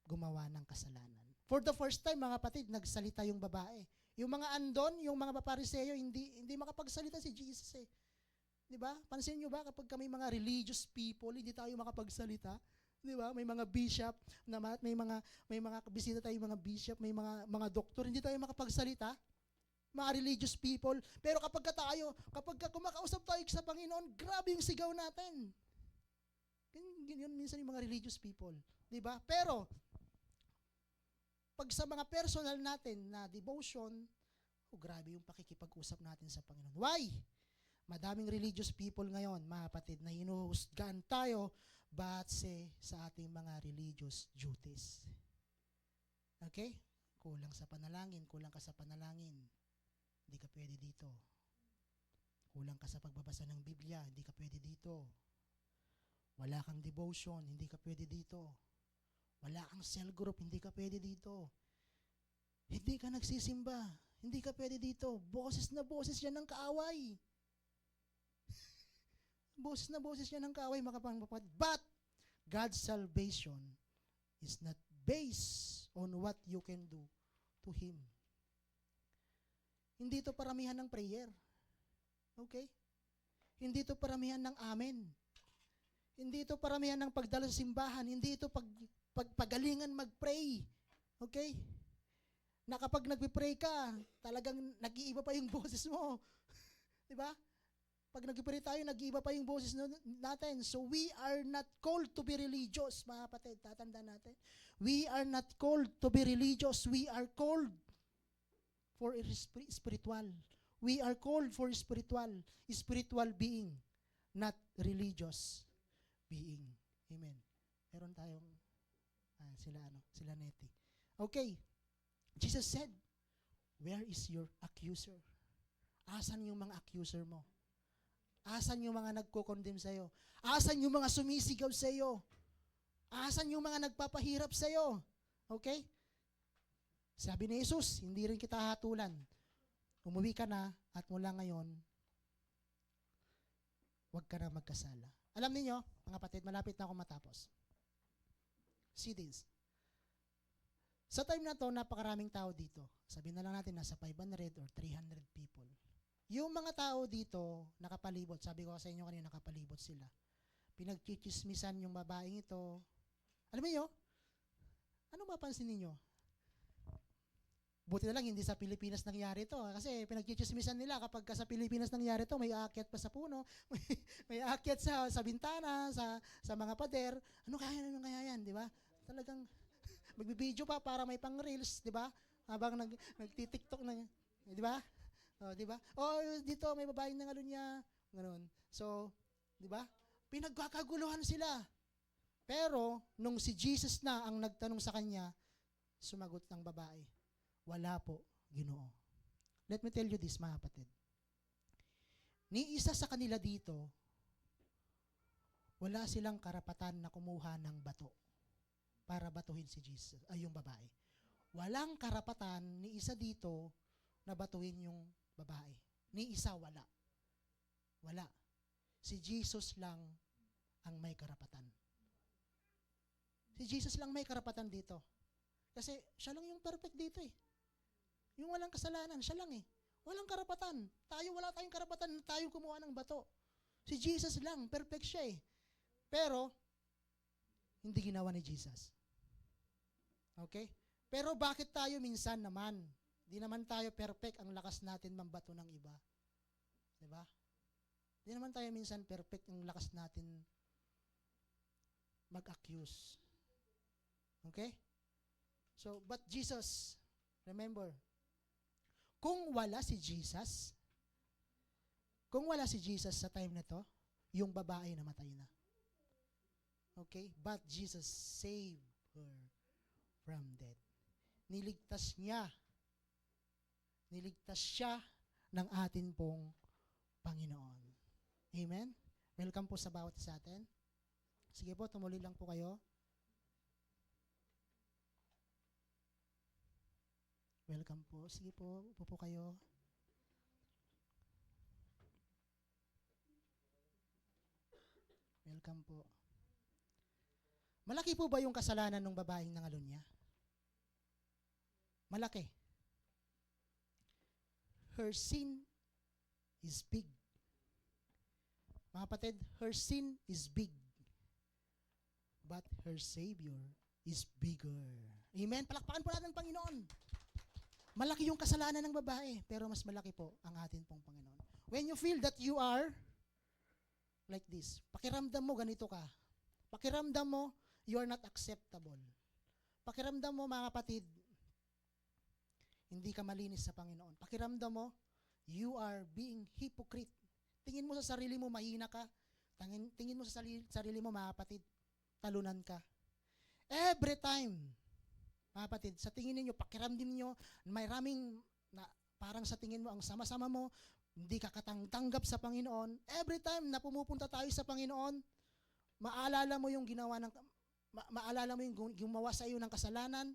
S1: gumawa ng kasalanan. For the first time, mga kapatid, nagsalita yung babae. Yung mga andon, yung mga Pariseo, hindi makapagsalita si Jesus eh. Di ba? Pansin nyo ba kapag kami mga religious people, hindi tayo makapagsalita? Di ba? May mga bishop, may mga bisita tayo, mga bishop, may mga doktor, hindi tayo makapagsalita. Mga religious people. Pero kapag kumakausap tayo sa Panginoon, grabe yung sigaw natin. Yun minsan yung mga religious people. Di ba? Pero, pag sa mga personal natin na devotion, grabe yung pakikipag-usap natin sa Panginoon. Why? Madaming religious people ngayon, mga kapatid, na hinuhusgahan tayo batse sa ating mga religious duties. Okay? Kulang sa panalangin, kulang ka sa panalangin. Hindi ka pwede dito. Kulang ka sa pagbabasa ng Biblia, hindi ka pwede dito. Wala kang devotion, hindi ka pwede dito. Wala kang cell group, hindi ka pwede dito. Hindi ka nagsisimba, hindi ka pwede dito. Boses na boses yan ng kaaway. Boses na boses yan ng kaaway, mga kapatid. But, God's salvation is not based on what you can do to Him. Hindi ito paramihan ng prayer. Okay? Hindi ito paramihan ng amen. Hindi ito paramihan ng pagdalo sa simbahan. Hindi ito pagalingan mag-pray. Okay? Na kapag nagpipray ka, talagang nag-iiba pa yung boses mo. Diba? Pag nagpipray tayo, nag-iiba pa yung boses natin. So we are not called to be religious, mga kapatid. Tatandaan natin. We are not called to be religious. We are called for spiritual. We are called for spiritual being, not religious being. Amen. Meron tayong sila Neti. Okay. Jesus said, where is your accuser? Asan yung mga accuser mo? Asan yung mga nagko-condemn sa'yo? Asan yung mga sumisigaw sa'yo? Asan yung mga nagpapahirap sa'yo? Okay? Sabi ni Jesus, hindi rin kita hatulan. Umuwi ka na at mula ngayon, huwag ka na magkasala. Alam niyo, mga kapatid, malapit na ako matapos. See this. Sa time na to, napakaraming tao dito. Sabihin na lang natin, nasa 500 or 300 people. Yung mga tao dito, nakapalibot. Sabi ko sa inyo kanina, nakapalibot sila. Pinagchichismisan yung babaeng ito. Alam niyo, anong mapansin niyo? Buti na lang, hindi sa Pilipinas nangyari to. Kasi pinagchichismisan nila, kapag sa Pilipinas nangyari to, may aakyat pa sa puno, may aakyat sa bintana, sa mga pader. Ano kaya yan, di ba? Talagang, magbibideo pa para may pang reels, di ba? Habang nagti-TikTok na, di ba? Di ba? Dito may babaeng nangalo niya, ganoon. So, di ba? Pinagkakaguluhan sila. Pero nung si Jesus na ang nagtanong sa kanya, sumagot ng babae, wala po, Ginoo. Let me tell you this, mga kapatid. Ni isa sa kanila dito, wala silang karapatan na kumuha ng bato para batuhin si Jesus, yung babae. Walang karapatan ni isa dito na batuhin yung babae. Ni isa, wala. Wala. Si Jesus lang ang may karapatan. Si Jesus lang may karapatan dito. Kasi siya lang yung perfect dito eh. Yung walang kasalanan, siya lang eh. Walang karapatan. Wala tayong karapatan na tayo kumuha ng bato. Si Jesus lang, perfect siya eh. Pero, hindi ginawa ni Jesus. Okay? Pero bakit tayo minsan naman, di naman tayo perfect, ang lakas natin mambato ng iba. Diba? Di naman tayo minsan perfect, ang lakas natin mag-accuse. Okay? So, but Jesus, remember, kung wala si Jesus sa time na to, yung babae namatay na. Okay? But Jesus saved her from death. Niligtas siya ng atin pong Panginoon. Amen? Welcome po sa bawat isa atin. Sige po, tumuloy lang po kayo. Welcome po. Sige po, upo po kayo. Welcome po. Malaki po ba yung kasalanan ng babaeng nangalun niya? Malaki. Her sin is big. Mga kapatid, her sin is big. But her Savior is bigger. Amen? Palakpakan po natin ng Panginoon. Malaki yung kasalanan ng babae, pero mas malaki po ang atin pong Panginoon. When you feel that you are like this, pakiramdam mo ganito ka. Pakiramdam mo, you are not acceptable. Pakiramdam mo, mga kapatid, hindi ka malinis sa Panginoon. Pakiramdam mo, you are being hypocrite. Tingin mo sa sarili mo, mahina ka. Tingin mo sa sarili mo, mga kapatid, talunan ka. Every time, mga kapatid, sa tingin niyo, pakiramdam niyo, may raming, parang sa tingin mo, ang sama-sama mo, hindi ka katanggap sa Panginoon. Every time na pumupunta tayo sa Panginoon, maalala mo yung ginawa ng, maalala mo yung gumawa sa iyo ng kasalanan.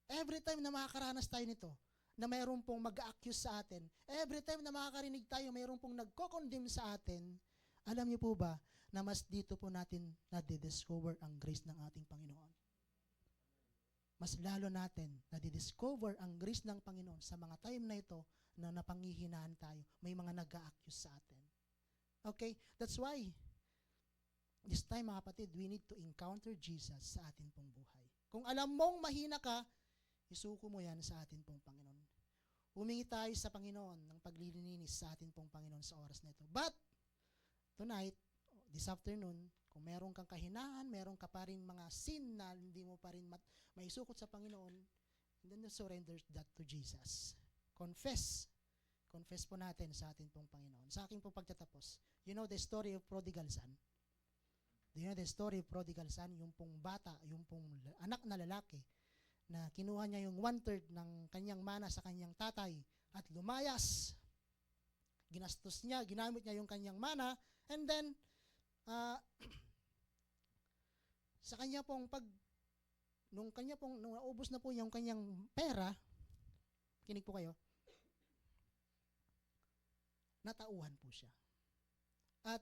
S1: Every time na makakaranas tayo nito, na mayroon pong mag-accuse sa atin, every time na makakarinig tayo, mayroon pong nagko-condemn sa atin, alam niyo po ba, na mas dito po natin na-discover ang grace ng ating Panginoon. Mas lalo natin na-discover ang grace ng Panginoon sa mga time na ito na napanghihinaan tayo. May mga nag-a-accuse sa atin. Okay? That's why, this time mga kapatid, we need to encounter Jesus sa atin pong buhay. Kung alam mong mahina ka, isuko mo yan sa atin pong Panginoon. Humingi tayo sa Panginoon ng paglilinis sa atin pong Panginoon sa oras na ito. But, tonight, this afternoon, kung meron kang kahinaan, meron ka pa rin mga sin na hindi mo pa rin maisukot sa Panginoon, and then surrender that to Jesus. Confess. Confess po natin sa atin pong Panginoon. Sa aking pong pagtatapos, you know the story of prodigal son? Do you know the story of prodigal son? Yung pong bata, yung pong anak na lalaki, na kinuha niya yung 1/3 ng kanyang mana sa kanyang tatay at lumayas. Ginastos niya, ginamit niya yung kanyang mana, and then, sa kanya pong nung naubos na po yung kanyang pera, kinig po kayo, natauhan po siya. At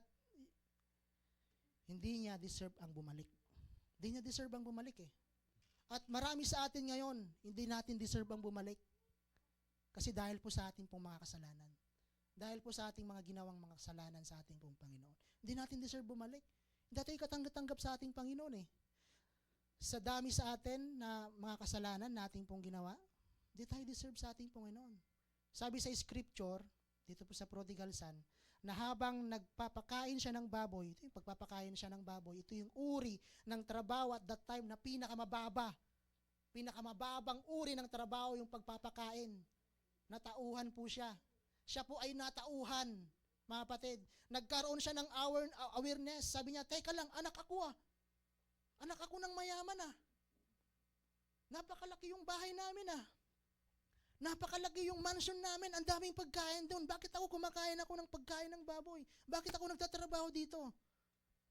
S1: hindi niya deserve ang bumalik. Hindi niya deserve ang bumalik eh. At marami sa atin ngayon, hindi natin deserve ang bumalik. Kasi dahil po sa ating pong mga kasalanan. Dahil po sa ating mga ginawang mga kasalanan sa ating pong Panginoon. Hindi natin deserve bumalik. Hindi tayo katanggap-tanggap sa ating Panginoon eh. Sa dami sa atin na mga kasalanan na ating pong ginawa, hindi tayo deserve sa ating Panginoon. Sabi sa scripture, dito po sa prodigal son, na habang nagpapakain siya ng baboy, ito yung pagpapakain siya ng baboy, ito yung uri ng trabaho at that time na pinakamababang uri ng trabaho yung pagpapakain. Natauhan po siya. Siya po ay natauhan, mga kapatid. Nagkaroon siya ng awareness. Sabi niya, teka lang, anak ako ah. Anak ako ng mayaman ah. Napakalaki yung bahay namin ah. Napakalaki yung mansion namin. Ang daming pagkain doon. Bakit ako kumakain ako ng pagkain ng baboy? Bakit ako nagtatrabaho dito?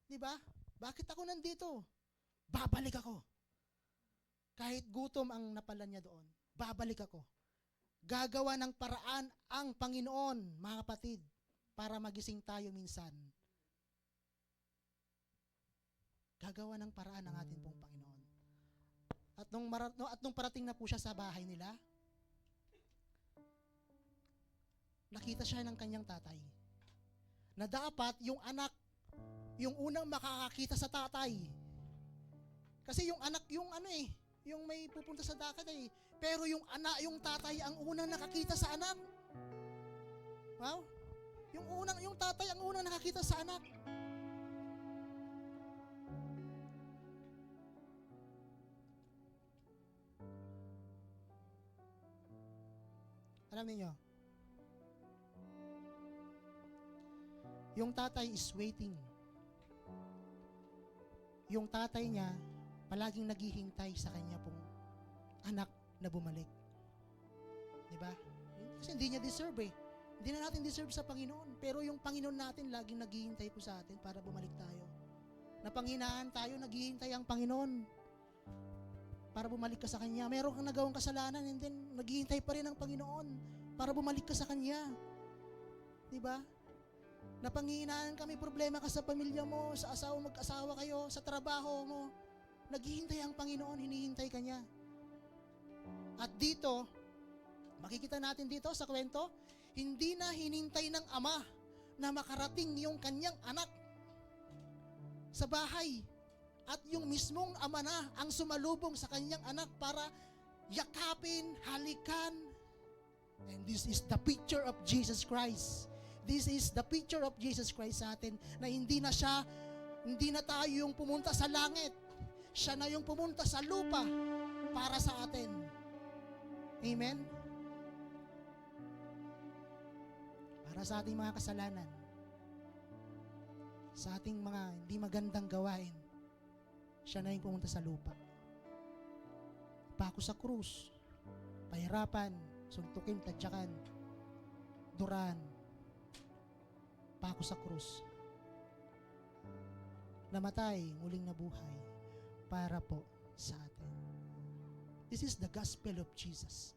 S1: Diba? Bakit ako nandito? Babalik ako. Kahit gutom ang napala niya doon, babalik ako. Gagawa ng paraan ang Panginoon, mga kapatid, para magising tayo minsan. Gagawa ng paraan ang atin pong Panginoon. At nung parating na po siya sa bahay nila, nakita siya ng kanyang tatay. Na dapat yung anak, yung unang makakakita sa tatay. Kasi yung anak, yung may pupunta sa dagat eh. Pero yung tatay ang unang nakakita sa anak. Wow? Yung tatay ang unang nakakita sa anak. Alam niyo, yung tatay is waiting. Yung tatay niya, palaging naghihintay sa kanya pong anak na bumalik. Diba? Kasi hindi niya deserve eh. Hindi na natin deserve sa Panginoon. Pero yung Panginoon natin, laging naghihintay po sa atin para bumalik tayo. Napanghinaan tayo, naghihintay ang Panginoon para bumalik ka sa Kanya. Meron kang nagawang kasalanan and then naghihintay pa rin ang Panginoon para bumalik ka sa Kanya. Diba? Napanghihinaan kami, problema ka sa pamilya mo, sa asawa, mag-asawa kayo, sa trabaho mo. Naghihintay ang Panginoon, hinihintay ka niya. At dito, makikita natin dito sa kwento, hindi na hinintay ng ama na makarating yung kanyang anak sa bahay. At yung mismong ama na ang sumalubong sa kanyang anak para yakapin, halikan. And this is the picture of Jesus Christ. This is the picture of Jesus Christ sa atin, na hindi na tayo yung pumunta sa langit. Siya na yung pumunta sa lupa para sa atin. Amen? Para sa ating mga kasalanan, sa ating mga hindi magandang gawain, siya na yung pumunta sa lupa. Pako sa krus, pahirapan, suntukin, tadyakan, duran, pako sa krus, namatay, muling nabuhay para po sa atin. This is the gospel of Jesus.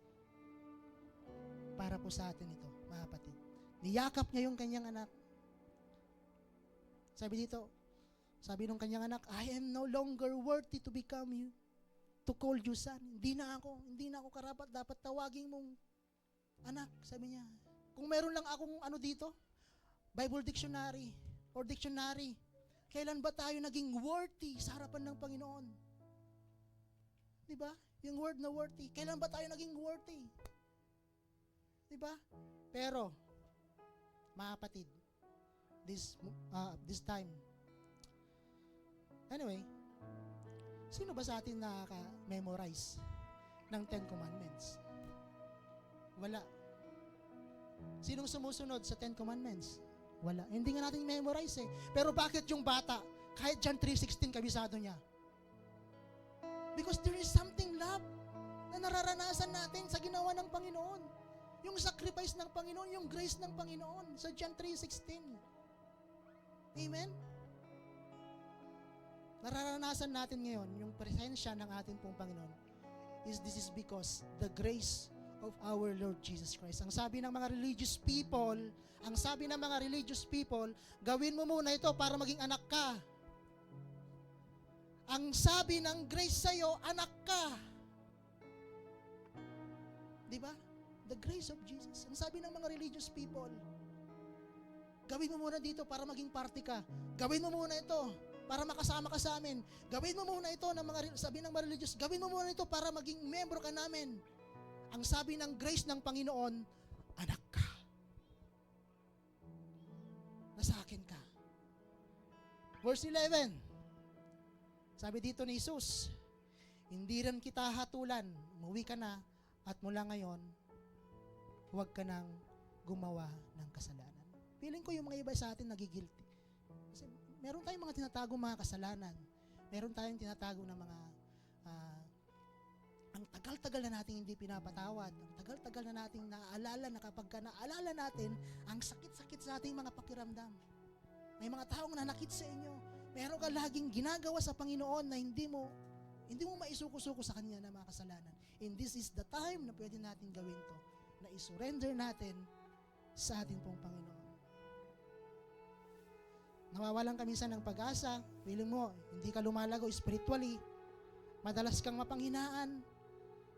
S1: Para po sa atin ito, mga kapatid. Niyakap niya yung kanyang anak. Sabi nung kanyang anak, I am no longer worthy to become you, to call you son. Hindi na ako karapat, dapat tawagin mong anak, sabi niya. Kung meron lang akong dito, Bible dictionary or dictionary, kailan ba tayo naging worthy sa harapan ng Panginoon? Diba? Yung word na worthy. Kailan ba tayo naging worthy? Diba? Pero, mga kapatid, this time, anyway, sino ba sa atin nakaka-memorize ng 10 Commandments? Wala. Sinong sumusunod sa 10 Commandments? Wala. Hindi nga natin memorize eh. Pero bakit yung bata, kahit John 3:16, kabisado niya? Because there is something love na nararanasan natin sa ginawa ng Panginoon. Yung sacrifice ng Panginoon, yung grace ng Panginoon sa John 3:16. Amen? Nararanasan natin ngayon yung presensya ng ating pong Panginoon. This is because the grace of our Lord Jesus Christ. Ang sabi ng mga religious people, gawin mo muna ito para maging anak ka. Ang sabi ng grace sa'yo, anak ka. Di ba? The grace of Jesus. Ang sabi ng mga religious people, gawin mo muna dito para maging party ka. Gawin mo muna ito para makasama ka sa amin. Gawin mo muna ito, sabi ng mga religious, gawin mo muna ito para maging membro ka namin. Ang sabi ng grace ng Panginoon, anak ka. Nasa akin ka. Verse 11, sabi dito ni Jesus, hindi rin kita hatulan, umuwi ka na, at mula ngayon, huwag ka nang gumawa ng kasalanan. Feeling ko yung mga iba sa atin nagigilty. Kasi meron tayong mga tinatagong mga kasalanan. Meron tayong tinatago na mga ang tagal-tagal na natin hindi pinapatawad. Ang tagal-tagal na nating naaalala na kapag naalala natin, ang sakit-sakit sa ating mga pakiramdam. May mga taong nanakit sa inyo. Meron ka laging ginagawa sa Panginoon na hindi mo maisuko-suko sa Kanya na mga kasalanan. And this is the time na pwede natin gawin to, na isurrender natin sa ating pong Panginoon. Nawawalan ka minsan ng pag-asa, feeling mo, hindi ka lumalago spiritually, madalas kang mapanghinaan,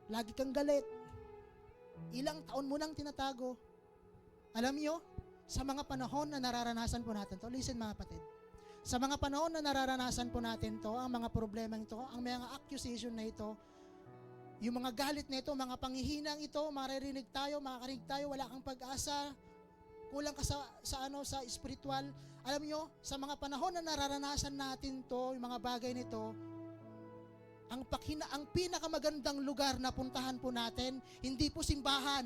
S1: lagi kang galit, ilang taon mo nang tinatago. Alam nyo, sa mga panahon na nararanasan po natin to, listen mga kapatid, sa mga panahon na nararanasan po natin to, ang mga problema ito, ang mga accusation na ito, yung mga galit na ito, mga panghihinang ito, maririnig tayo, makakarinig tayo, wala kang pag-asa, kulang ka sa spiritual. Alam nyo, sa mga panahon na nararanasan natin to, yung mga bagay nito, ang pinakamagandang lugar na puntahan po natin, hindi po simbahan.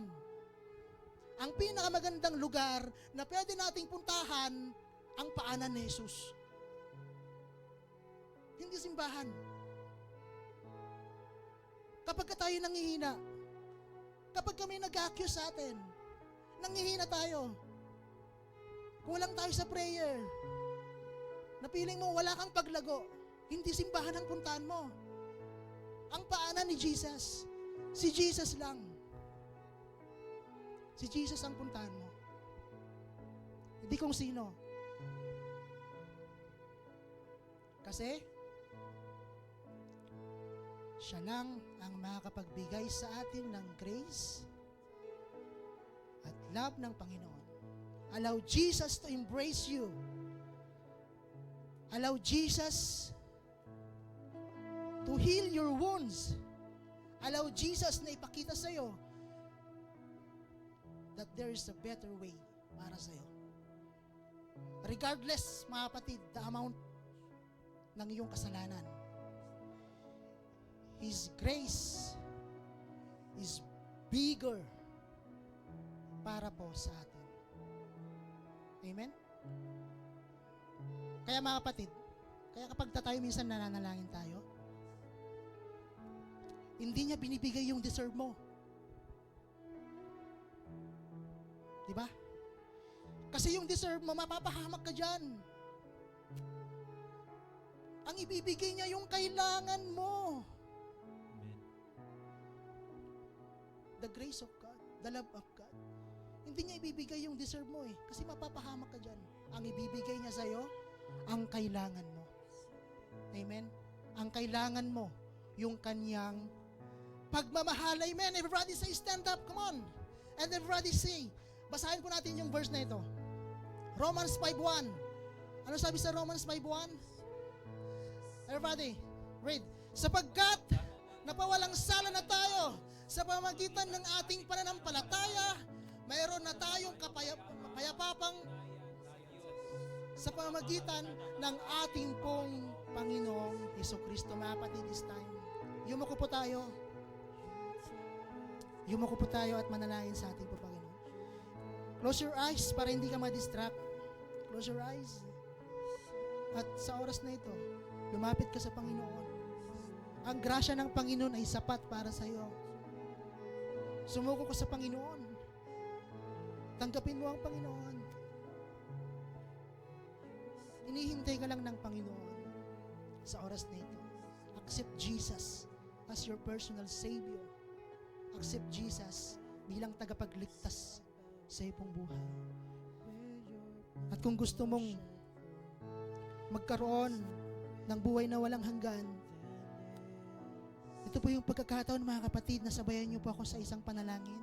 S1: Ang pinakamagandang lugar na pwede nating puntahan, ang paanan ni Jesus. Hindi simbahan. Kapag tayo nangihina, kapag kami nag-accuse sa atin, nangihina tayo, kulang tayo sa prayer, napiling mo wala kang paglago, hindi simbahan ang puntahan mo. Ang paanan ni Jesus, si Jesus lang. Si Jesus ang puntahan mo. Hindi kung sino. Kasi, siya lang ang makakapagbigay sa atin ng grace at love ng Panginoon. Allow Jesus to embrace you. Allow Jesus to heal your wounds. Allow Jesus na ipakita sa iyo that there is a better way para sa iyo. Regardless, mga kapatid, the amount ng iyong kasalanan, His grace is bigger para po sa atin. Amen? Kaya mga kapatid, kaya kapag tayo minsan nananalangin tayo, hindi niya binibigay yung deserve mo. Diba? Kasi yung deserve mo, mapapahamak ka dyan. Ang ibibigay niya yung kailangan mo. The grace of God, the love of God. Hindi niya ibibigay yung deserve mo eh. Kasi mapapahamak ka dyan. Ang ibibigay niya sa'yo, ang kailangan mo. Amen? Ang kailangan mo, yung kanyang pagmamahal. Amen? Everybody say, stand up. Come on. And everybody say, basahin po natin yung verse na ito. Romans 5:1. Ano sabi sa Romans 5:1? Everybody, read. Sapagkat napawalang sala na tayo sa pamamagitan ng ating pananampalataya, mayroon na tayong kapayapapang sa pamamagitan ng ating pong Panginoong Hesukristo. Mga kapatid, this time, yumuko po tayo. Yumuko po tayo at manalangin sa ating po, Panginoon. Close your eyes para hindi ka ma-distract. Close your eyes. At sa oras na ito, lumapit ka sa Panginoon. Ang grasya ng Panginoon ay sapat para sa iyo. Sumuko ka sa Panginoon. Tanggapin mo ang Panginoon. Inihintay ka lang ng Panginoon sa oras na ito. Accept Jesus as your personal Savior. Accept Jesus bilang tagapagligtas sa iyong buhay. At kung gusto mong magkaroon ng buhay na walang hanggan, ito po yung pagkakataon, mga kapatid, na sabayan niyo po ako sa isang panalangin.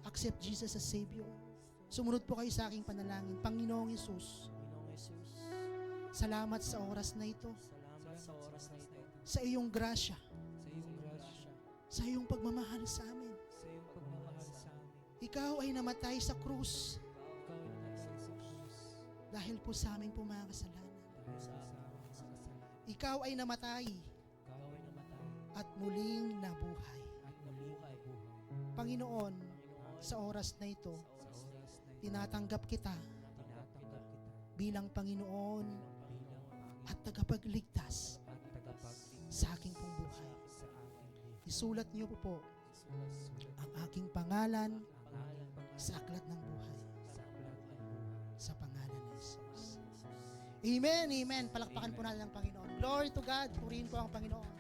S1: Accept Jesus as Savior. Sumunod po kayo sa aking panalangin. Panginoong Hesus, salamat sa oras na ito. Sa iyong grasya. Sa iyong pagmamahal sa amin. Ikaw ay namatay sa krus dahil po sa aming mga kasalanan. Ikaw ay namatay at muling nabuhay. Panginoon, sa oras na ito, tinatanggap kita bilang Panginoon at tagapagligtas sa aking pong buhay. Isulat niyo po ang aking pangalan sa aklat ng buhay. Sa pangalan ni Jesus. Amen, amen. Palakpakan po natin ang Panginoon. Glory to God. Purihin po ang Panginoon.